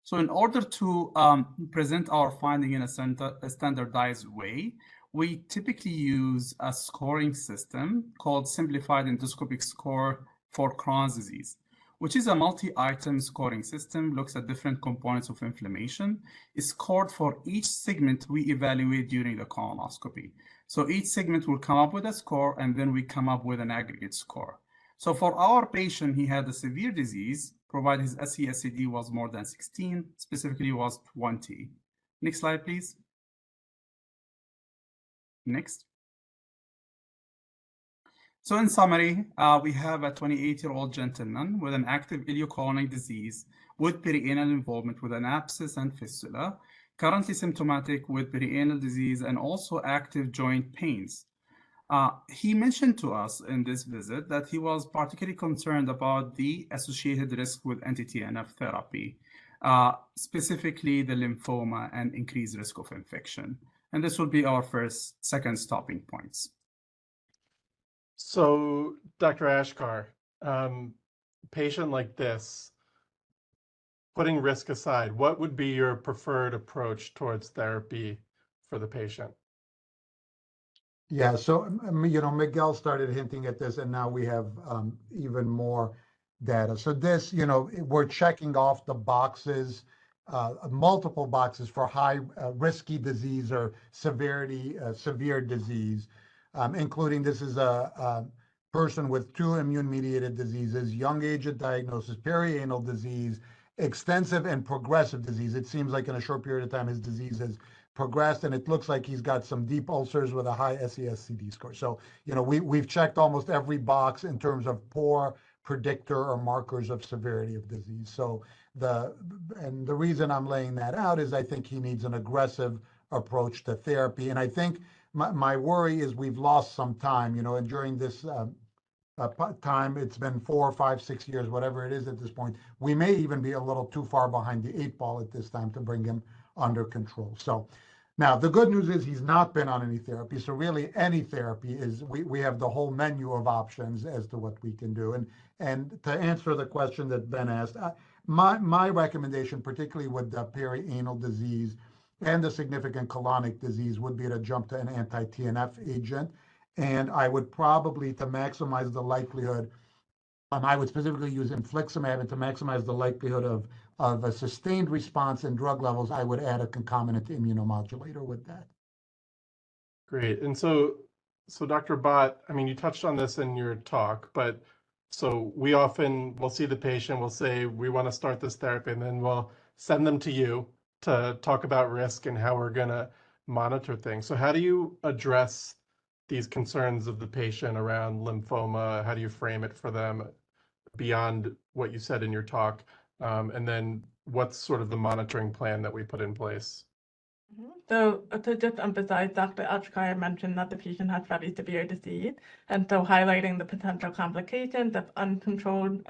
So in order to present our finding in a standardized way, we typically use a scoring system called Simplified Endoscopic Score for Crohn's disease, which is a multi-item scoring system, looks at different components of inflammation, is scored for each segment we evaluate during the colonoscopy. So each segment will come up with a score, and then we come up with an aggregate score. So for our patient, he had a severe disease, provided his SE-SCD was more than 16, specifically was 20. Next slide, please. Next. So in summary, we have a 28-year-old gentleman with an active ileocolonic disease with perianal involvement with an abscess and fistula, currently symptomatic with perianal disease and also active joint pains. He mentioned to us in this visit that he was particularly concerned about the associated risk with anti-TNF therapy, specifically the lymphoma and increased risk of infection. And this will be our second stopping points. So, Dr. Ashkar, patient like this, putting risk aside, what would be your preferred approach towards therapy for the patient? Yeah, so Miguel started hinting at this, and now we have even more data. So this, we're checking off the boxes, multiple boxes for high risky disease or severe disease, including this is a person with 2 immune-mediated diseases, young age at diagnosis, perianal disease, extensive and progressive disease. It seems like in a short period of time, his disease has progressed, and it looks like he's got some deep ulcers with a high SES-CD score. So, we've checked almost every box in terms of poor predictor or markers of severity of disease. So the reason I'm laying that out is I think he needs an aggressive approach to therapy. And I think my worry is we've lost some time, and during this time, it's been 4, 5, 6 years, whatever it is at this point, we may even be a little too far behind the 8 ball at this time to bring him under control. So now the good news is he's not been on any therapy. So really any therapy is, we have the whole menu of options as to what we can do. And to answer the question that Ben asked, my recommendation, particularly with the perianal disease and the significant colonic disease, would be to jump to an anti-TNF agent. And I would probably, to maximize the likelihood, I would specifically use infliximab, and to maximize the likelihood of a sustained response in drug levels, I would add a concomitant immunomodulator with that. Great. And so Dr. Bhat, I mean, you touched on this in your talk, but so we'll see the patient, we'll say, we want to start this therapy, and then we'll send them to you to talk about risk and how we're going to monitor things. So how do you address these concerns of the patient around lymphoma? How do you frame it for them beyond what you said in your talk? And then what's sort of the monitoring plan that we put in place? So to just emphasize, Dr. Ashkar mentioned that the patient has very severe disease, and so highlighting the potential complications of uncontrolled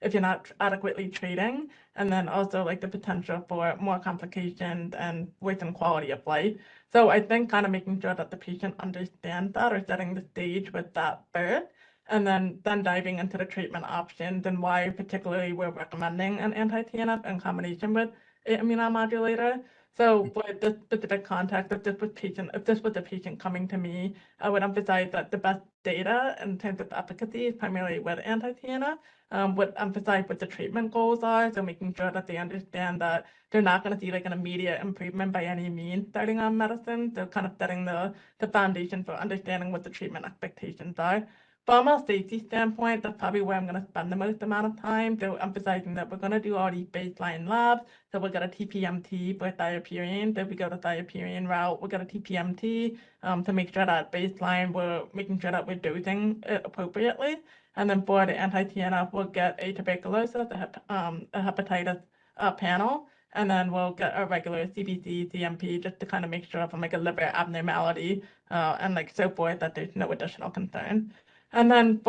if you're not adequately treating, and then also like the potential for more complications and worsen quality of life. So I think kind of making sure that the patient understands that, or setting the stage with that first, and then diving into the treatment options and why particularly we're recommending an anti-TNF in combination with an immunomodulator. So for this specific context, if this was a patient coming to me, I would emphasize that the best data in terms of efficacy is primarily with anti-TNF, would emphasize what the treatment goals are. So making sure that they understand that they're not going to see like an immediate improvement by any means starting on medicine. So kind of setting the foundation for understanding what the treatment expectations are. From a safety standpoint, that's probably where I'm going to spend the most amount of time. So emphasizing that we're going to do all these baseline labs. So we'll get a TPMT for thiopurine. So if we go the thiopurine route, we'll get a TPMT to make sure that baseline, we're making sure that we're dosing it appropriately. And then for the anti-TNF, we'll get a tuberculosis, a hepatitis panel. And then we'll get a regular CBC, CMP, just to kind of make sure from like a liver abnormality and like so forth that there's no additional concern. And then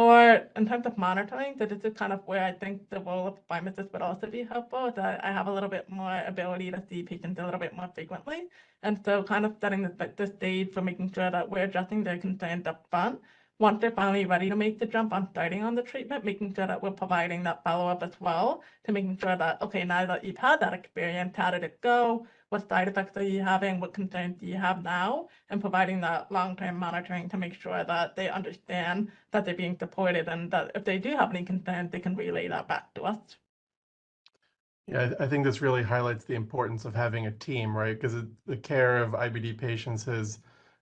in terms of monitoring, so this is kind of where I think the role of pharmacists would also be helpful, is that I have a little bit more ability to see patients a little bit more frequently. And so kind of setting the stage for making sure that we're addressing their concerns up front. Once they're finally ready to make the jump on starting on the treatment, making sure that we're providing that follow-up as well, to making sure that, okay, now that you've had that experience, how did it go? What side effects are you having? What concerns do you have now? And providing that long-term monitoring to make sure that they understand that they're being supported, and that if they do have any concerns, they can relay that back to us. Yeah, I think this really highlights the importance of having a team, right? Because the care of IBD patients has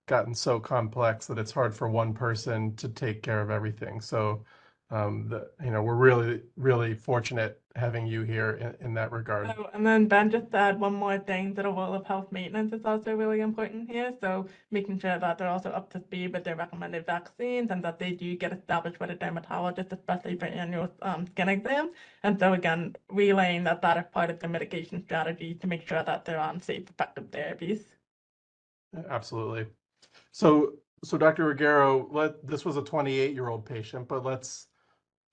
gotten so complex that it's hard for one person to take care of everything. So we're really, really fortunate having you here in that regard. Oh, and then Ben just said one more thing, that the role of health maintenance is also really important here. So making sure that they're also up to speed with their recommended vaccines and that they do get established with a dermatologist, especially for annual skin exams. And so again, relaying that is part of the mitigation strategy to make sure that they're on safe, effective therapies. Absolutely. So Dr. Ruggiero, this was a 28-year-old patient, but let's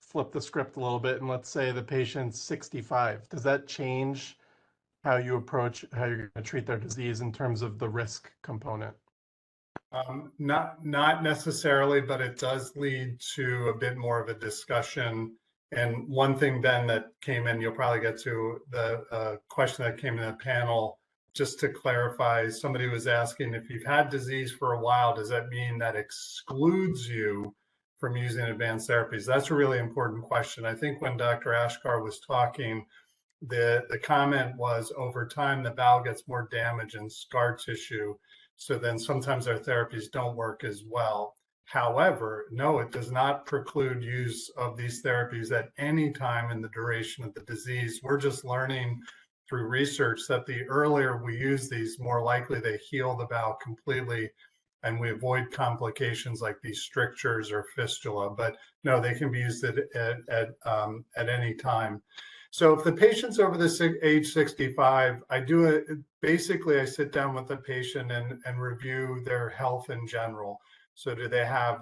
flip the script a little bit and let's say the patient's 65. Does that change how you're going to treat their disease in terms of the risk component? Not necessarily, but it does lead to a bit more of a discussion. And one thing, Ben, that came in, you'll probably get to the question that came in the panel, just to clarify, somebody was asking, if you've had disease for a while, does that mean that excludes you from using advanced therapies? That's a really important question. I think when Dr. Ashkar was talking, the comment was, over time, the bowel gets more damage and scar tissue. So then sometimes our therapies don't work as well. However, no, it does not preclude use of these therapies at any time in the duration of the disease. We're just learning through research that the earlier we use these, more likely they heal the bowel completely and we avoid complications like these strictures or fistula. But no, they can be used at any time. So if the patient's over the age 65, basically I sit down with the patient and review their health in general. So do they have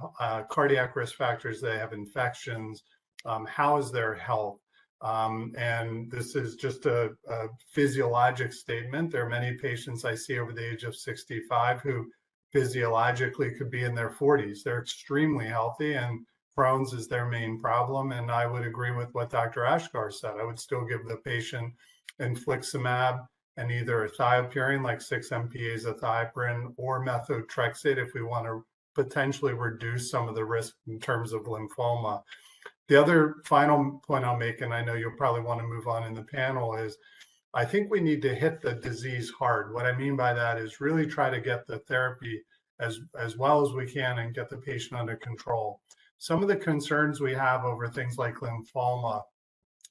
cardiac risk factors? Do they have infections? How is their health? And this is just a physiologic statement. There are many patients I see over the age of 65 who physiologically could be in their 40s. They're extremely healthy and Crohn's is their main problem. And I would agree with what Dr. Ashkar said. I would still give the patient infliximab and either a thiopurine like 6-MPA azathioprine or methotrexate if we want to potentially reduce some of the risk in terms of lymphoma. The other final point I'll make, and I know you'll probably want to move on in the panel, is I think we need to hit the disease hard. What I mean by that is really try to get the therapy as well as we can and get the patient under control. Some of the concerns we have over things like lymphoma,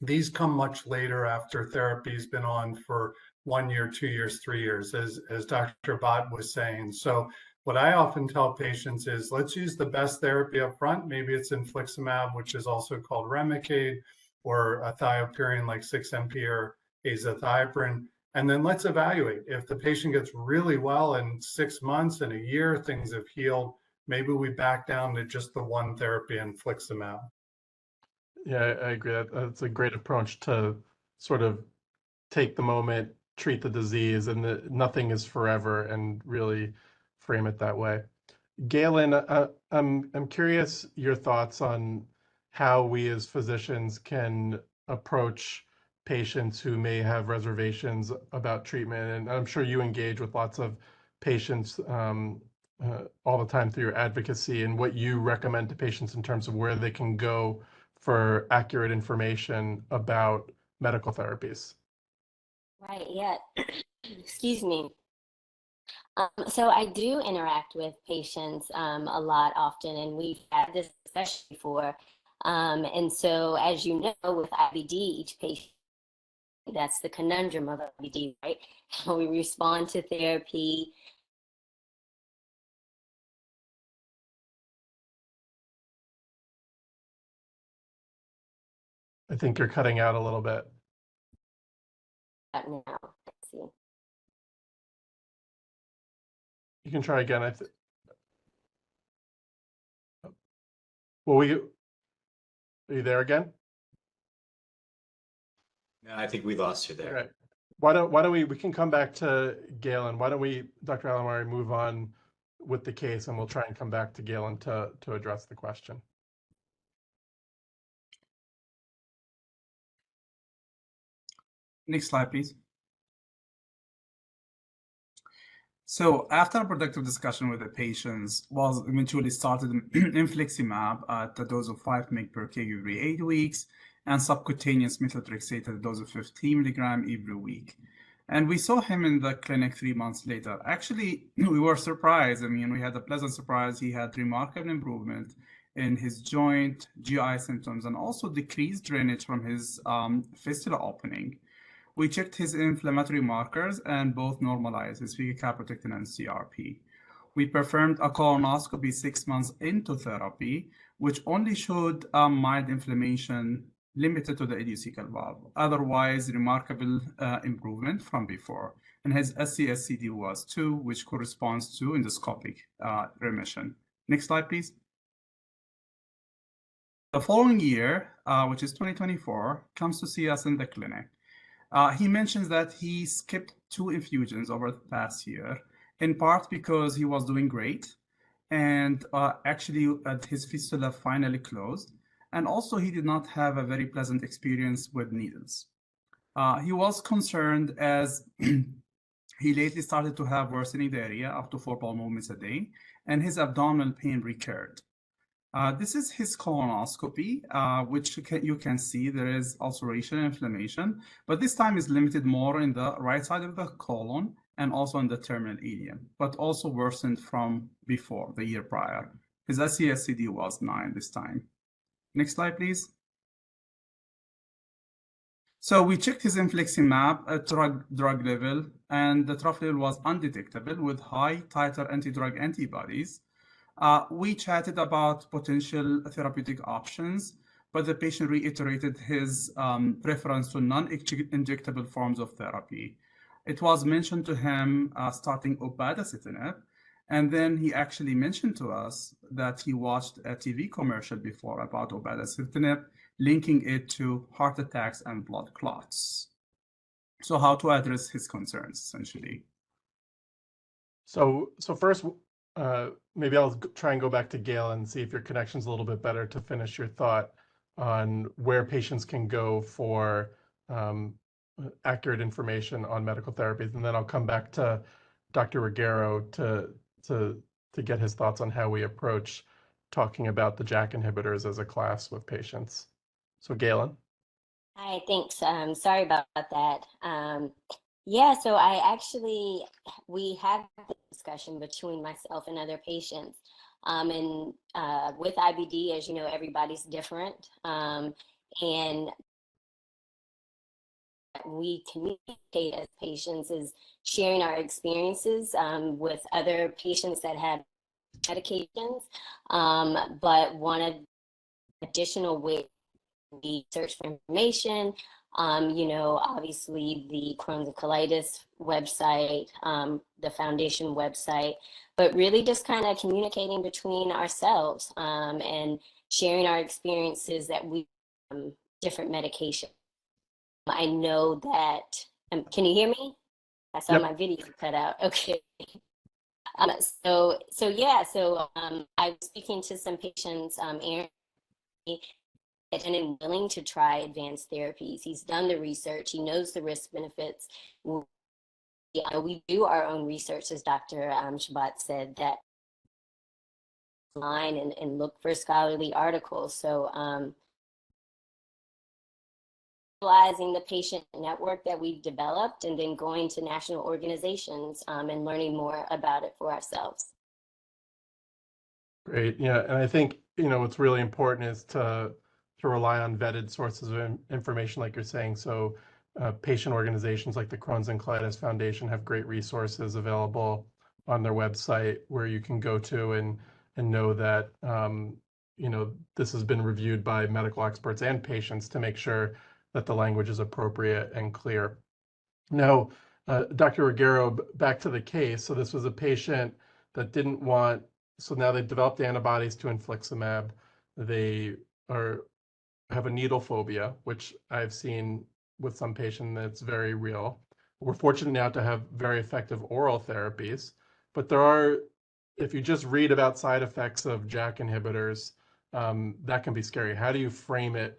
these come much later after therapy's been on for 1 year, 2 years, 3 years, as Dr. Bhat was saying. So what I often tell patients is, let's use the best therapy up front. Maybe it's infliximab, which is also called Remicade, or a thiopurine like 6-MPA or azathioprine. And then let's evaluate. If the patient gets really well in 6 months and a year, things have healed, maybe we back down to just the one therapy, infliximab. Yeah, I agree. That's a great approach to sort of take the moment, treat the disease, and nothing is forever, and really frame it that way. Gaylyn, I'm curious your thoughts on how we as physicians can approach patients who may have reservations about treatment. And I'm sure you engage with lots of patients all the time through your advocacy, and what you recommend to patients in terms of where they can go for accurate information about medical therapies. Right, yeah. Excuse me. So I do interact with patients a lot often, and we've had this discussion before. And so, as you know, with IBD, each patient, that's the conundrum of IBD, right? How we respond to therapy. I think you're cutting out a little bit. Now, let's see. You can try again. Well, are you there again? No, I think we lost you there. Right. Why don't we can come back to Gaylyn. Why don't we, Dr. Alomari, move on with the case, and we'll try and come back to Gaylyn to address the question. Next slide, please. So after a productive discussion with the patients, was eventually started infliximab at a dose of 5 mg per kg every 8 weeks, and subcutaneous methotrexate at a dose of 15 milligram every week. And we saw him in the clinic 3 months later. Actually, we were surprised. I mean, we had a pleasant surprise. He had remarkable improvement in his joint, GI symptoms, and also decreased drainage from his fistula opening. We checked his inflammatory markers and both normalized his fecal calprotectin and CRP. We performed a colonoscopy 6 months into therapy, which only showed mild inflammation limited to the ileocecal valve. Otherwise, remarkable improvement from before. And his SCSCD was 2, which corresponds to endoscopic remission. Next slide, please. The following year, which is 2024, comes to see us in the clinic. He mentions that he skipped 2 infusions over the past year, in part because he was doing great, and actually his fistula finally closed, and also he did not have a very pleasant experience with needles. He was concerned as he lately started to have worsening diarrhea up to 4 bowel movements a day, and his abdominal pain recurred. This is his colonoscopy, which you can see there is ulceration and inflammation, but this time is limited more in the right side of the colon and also in the terminal ileum, but also worsened from before, the year prior. His SCSCD was 9 this time. Next slide, please. So we checked his infliximab at drug level, and the trough level was undetectable with high titer anti-drug antibodies. We chatted about potential therapeutic options, but the patient reiterated his preference to non-injectable forms of therapy. It was mentioned to him starting upadacitinib, and then he actually mentioned to us that he watched a TV commercial before about upadacitinib, linking it to heart attacks and blood clots. So how to address his concerns, essentially. So first, maybe I'll try and go back to Gaylyn and see if your connection's a little bit better to finish your thought on where patients can go for accurate information on medical therapies, and then I'll come back to Dr. Ruggiero to get his thoughts on how we approach talking about the JAK inhibitors as a class with patients. So Gaylyn. Hi, thanks. Sorry about that. Yeah, so we had the discussion between myself and other patients. And with IBD, as you know, everybody's different. And we communicate as patients is sharing our experiences with other patients that have medications. But one of the additional ways we search for information, obviously the Crohn's and colitis website, the foundation website, but really just kind of communicating between ourselves and sharing our experiences that we different medications. I know that, can you hear me? I saw my video cut out. Okay. So I was speaking to some patients, Aaron, and willing to try advanced therapies. He's done the research. He knows the risk benefits. We do our own research, as Dr. Shubha said, that online and look for scholarly articles. So utilizing the patient network that we've developed and then going to national organizations and learning more about it for ourselves. Great. Yeah. And I think, what's really important is to rely on vetted sources of information, like you're saying. So patient organizations like the Crohn's and Colitis Foundation have great resources available on their website where you can go to and know that, this has been reviewed by medical experts and patients to make sure that the language is appropriate and clear. Now, Dr. Ruggiero, back to the case. So this was a patient that didn't want, so now they've developed antibodies to infliximab. They have a needle phobia, which I've seen with some patients that's very real. We're fortunate now to have very effective oral therapies, but if you just read about side effects of JAK inhibitors, that can be scary. How do you frame it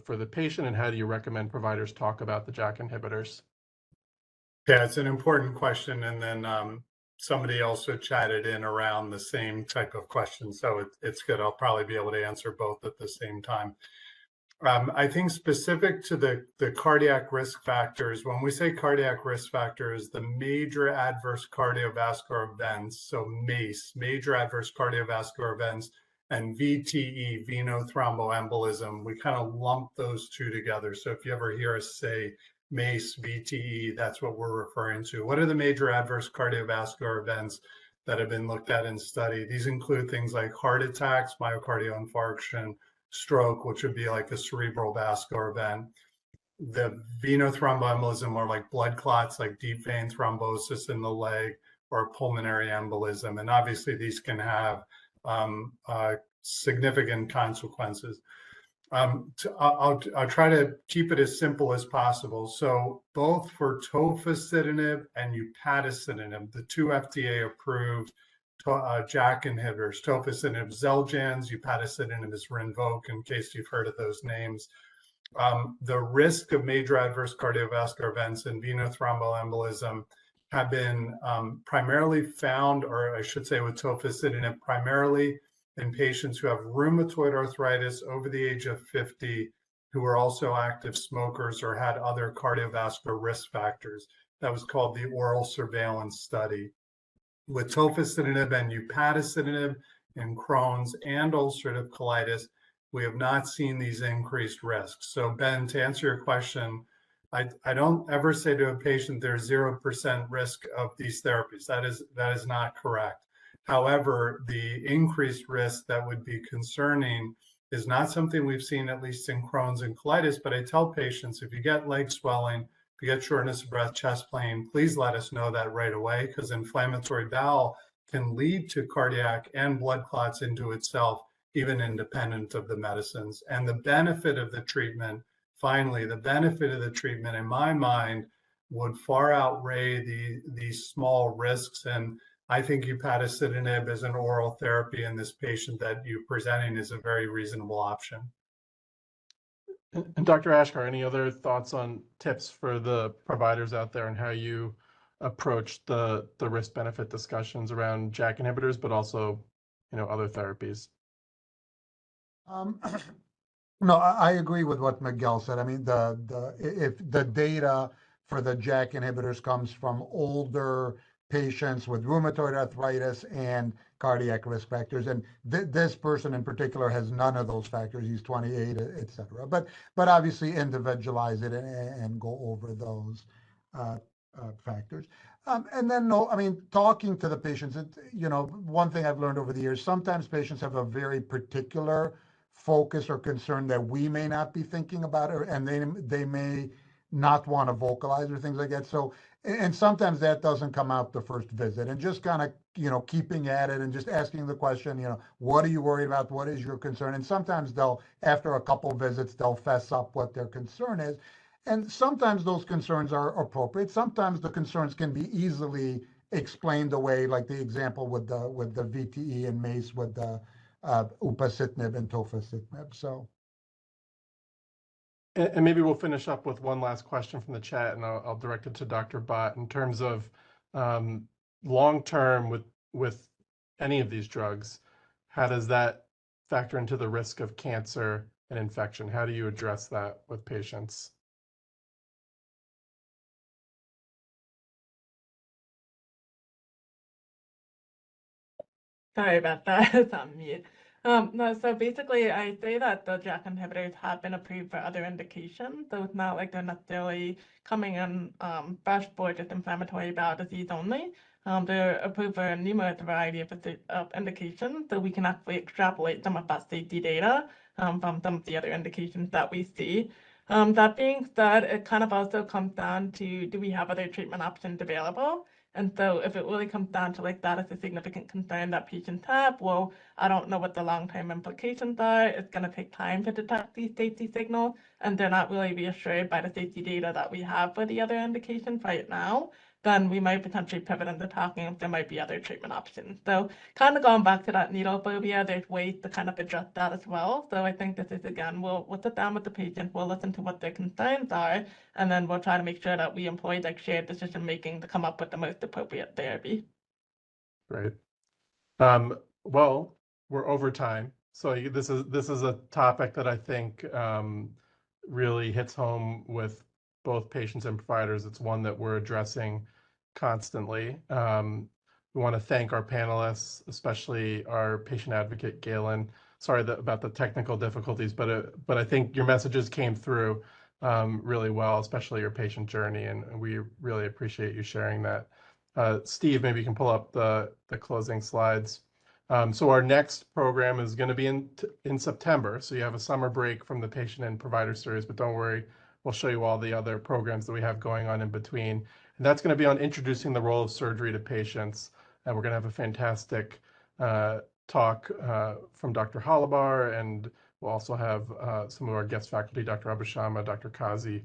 for the patient, and how do you recommend providers talk about the JAK inhibitors? Yeah, it's an important question. And then somebody also chatted in around the same type of question. So it's good. I'll probably be able to answer both at the same time. I think specific to the cardiac risk factors, when we say cardiac risk factors, the major adverse cardiovascular events, so MACE, major adverse cardiovascular events, and VTE, venothromboembolism. We kind of lump those two together. So if you ever hear us say MACE, VTE, that's what we're referring to. What are the major adverse cardiovascular events that have been looked at in study? These include things like heart attacks, myocardial infarction, stroke, which would be like a cerebral vascular event. The venothromboembolism, or like blood clots, like deep vein thrombosis in the leg, or pulmonary embolism. And obviously these can have significant consequences. I'll try to keep it as simple as possible. So both for tofacitinib and upadacitinib, the two FDA-approved JAK inhibitors, tofacitinib Xeljanz, upadacitinib is Rinvoq, in case you've heard of those names. The risk of major adverse cardiovascular events and venothromboembolism have been primarily found, or I should say with tofacitinib, primarily in patients who have rheumatoid arthritis over the age of 50, who are also active smokers or had other cardiovascular risk factors. That was called the oral surveillance study. With tofacitinib and upadacitinib in Crohn's and ulcerative colitis, we have not seen these increased risks. So Ben, to answer your question, I don't ever say to a patient there's 0% risk of these therapies. That is not correct. However, the increased risk that would be concerning is not something we've seen, at least in Crohn's and colitis, but I tell patients, if you get leg swelling, if you get shortness of breath, chest pain, please let us know that right away, because inflammatory bowel can lead to cardiac and blood clots into itself, even independent of the medicines. And the benefit of the treatment, finally, the benefit of the treatment in my mind would far outweigh these small risks. And I think upadacitinib as an oral therapy in this patient that you're presenting is a very reasonable option. And Dr. Ashkar, any other thoughts on tips for the providers out there and how you approach the risk-benefit discussions around JAK inhibitors, but also, other therapies? No, I agree with what Miguel said. I mean, if the data for the JAK inhibitors comes from older patients with rheumatoid arthritis and cardiac risk factors, and this person in particular has none of those factors. He's 28, et cetera. But obviously individualize it and go over those factors. And then, talking to the patients, one thing I've learned over the years, sometimes patients have a very particular focus or concern that we may not be thinking about, and they may not want to vocalize or things like that. So, and sometimes that doesn't come out the first visit, and just kind of, keeping at it and just asking the question, what are you worried about? What is your concern? And sometimes after a couple of visits, they'll fess up what their concern is. And sometimes those concerns are appropriate. Sometimes the concerns can be easily explained away, like the example with the VTE and MACE with the upadacitinib and tofacitinib. So. And maybe we'll finish up with one last question from the chat, and I'll direct it to Dr. Bhat. In terms of long-term with any of these drugs, how does that factor into the risk of cancer and infection? How do you address that with patients? Sorry about that. It's on mute. No, so basically, I say that the JAK inhibitors have been approved for other indications, so it's not like they're necessarily coming in fresh for just inflammatory bowel disease only. They're approved for a numerous variety of indications, so we can actually extrapolate some of that safety data from some of the other indications that we see. That being said, it kind of also comes down to, do we have other treatment options available? And so if it really comes down to like that is a significant concern that patients have, well, I don't know what the long-term implications are. It's going to take time to detect these safety signals, and they're not really reassured by the safety data that we have for the other indications right now, then we might potentially pivot into talking if there might be other treatment options. So kind of going back to that needle phobia, there's ways to kind of adjust that as well. So I think this is, again, we'll sit down with the patient, we'll listen to what their concerns are, and then we'll try to make sure that we employ like shared decision making to come up with the most appropriate therapy. Great. Well, we're over time. So this is a topic that I think really hits home with both patients and providers. It's one that we're addressing constantly. We want to thank our panelists, especially our patient advocate, Gaylyn. Sorry about the technical difficulties, but I think your messages came through really well, especially your patient journey, and we really appreciate you sharing that. Steve, maybe you can pull up the closing slides. So our next program is going to be in September. So you have a summer break from the patient and provider series, but don't worry, we'll show you all the other programs that we have going on in between. And that's going to be on introducing the role of surgery to patients. And we're going to have a fantastic talk from Dr. Halabar, and we'll also have some of our guest faculty, Dr. Abishama, Dr. Kazi,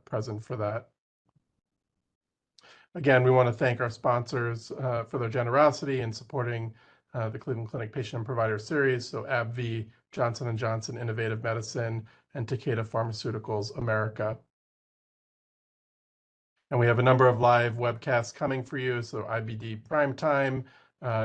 present for that. Again, we want to thank our sponsors for their generosity in supporting the Cleveland Clinic Patient and Provider Series, so AbbVie, Johnson & Johnson Innovative Medicine, and Takeda Pharmaceuticals America. And we have a number of live webcasts coming for you. So IBD Prime Time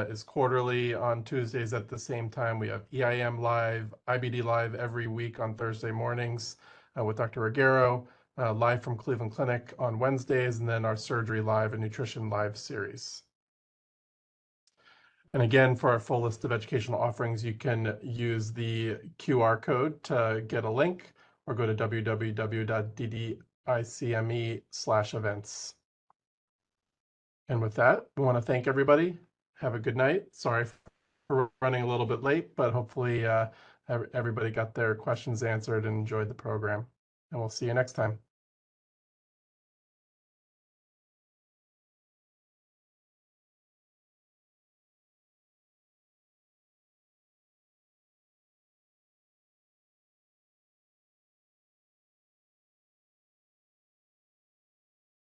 is quarterly on Tuesdays at the same time. We have EIM Live, IBD Live every week on Thursday mornings with Dr. Ruggiero, live from Cleveland Clinic on Wednesdays, and then our Surgery Live and Nutrition Live series. And again, for our full list of educational offerings, you can use the QR code to get a link or go to www.ddicme/events. And with that, we want to thank everybody. Have a good night. Sorry for running a little bit late, but hopefully everybody got their questions answered and enjoyed the program. And we'll see you next time.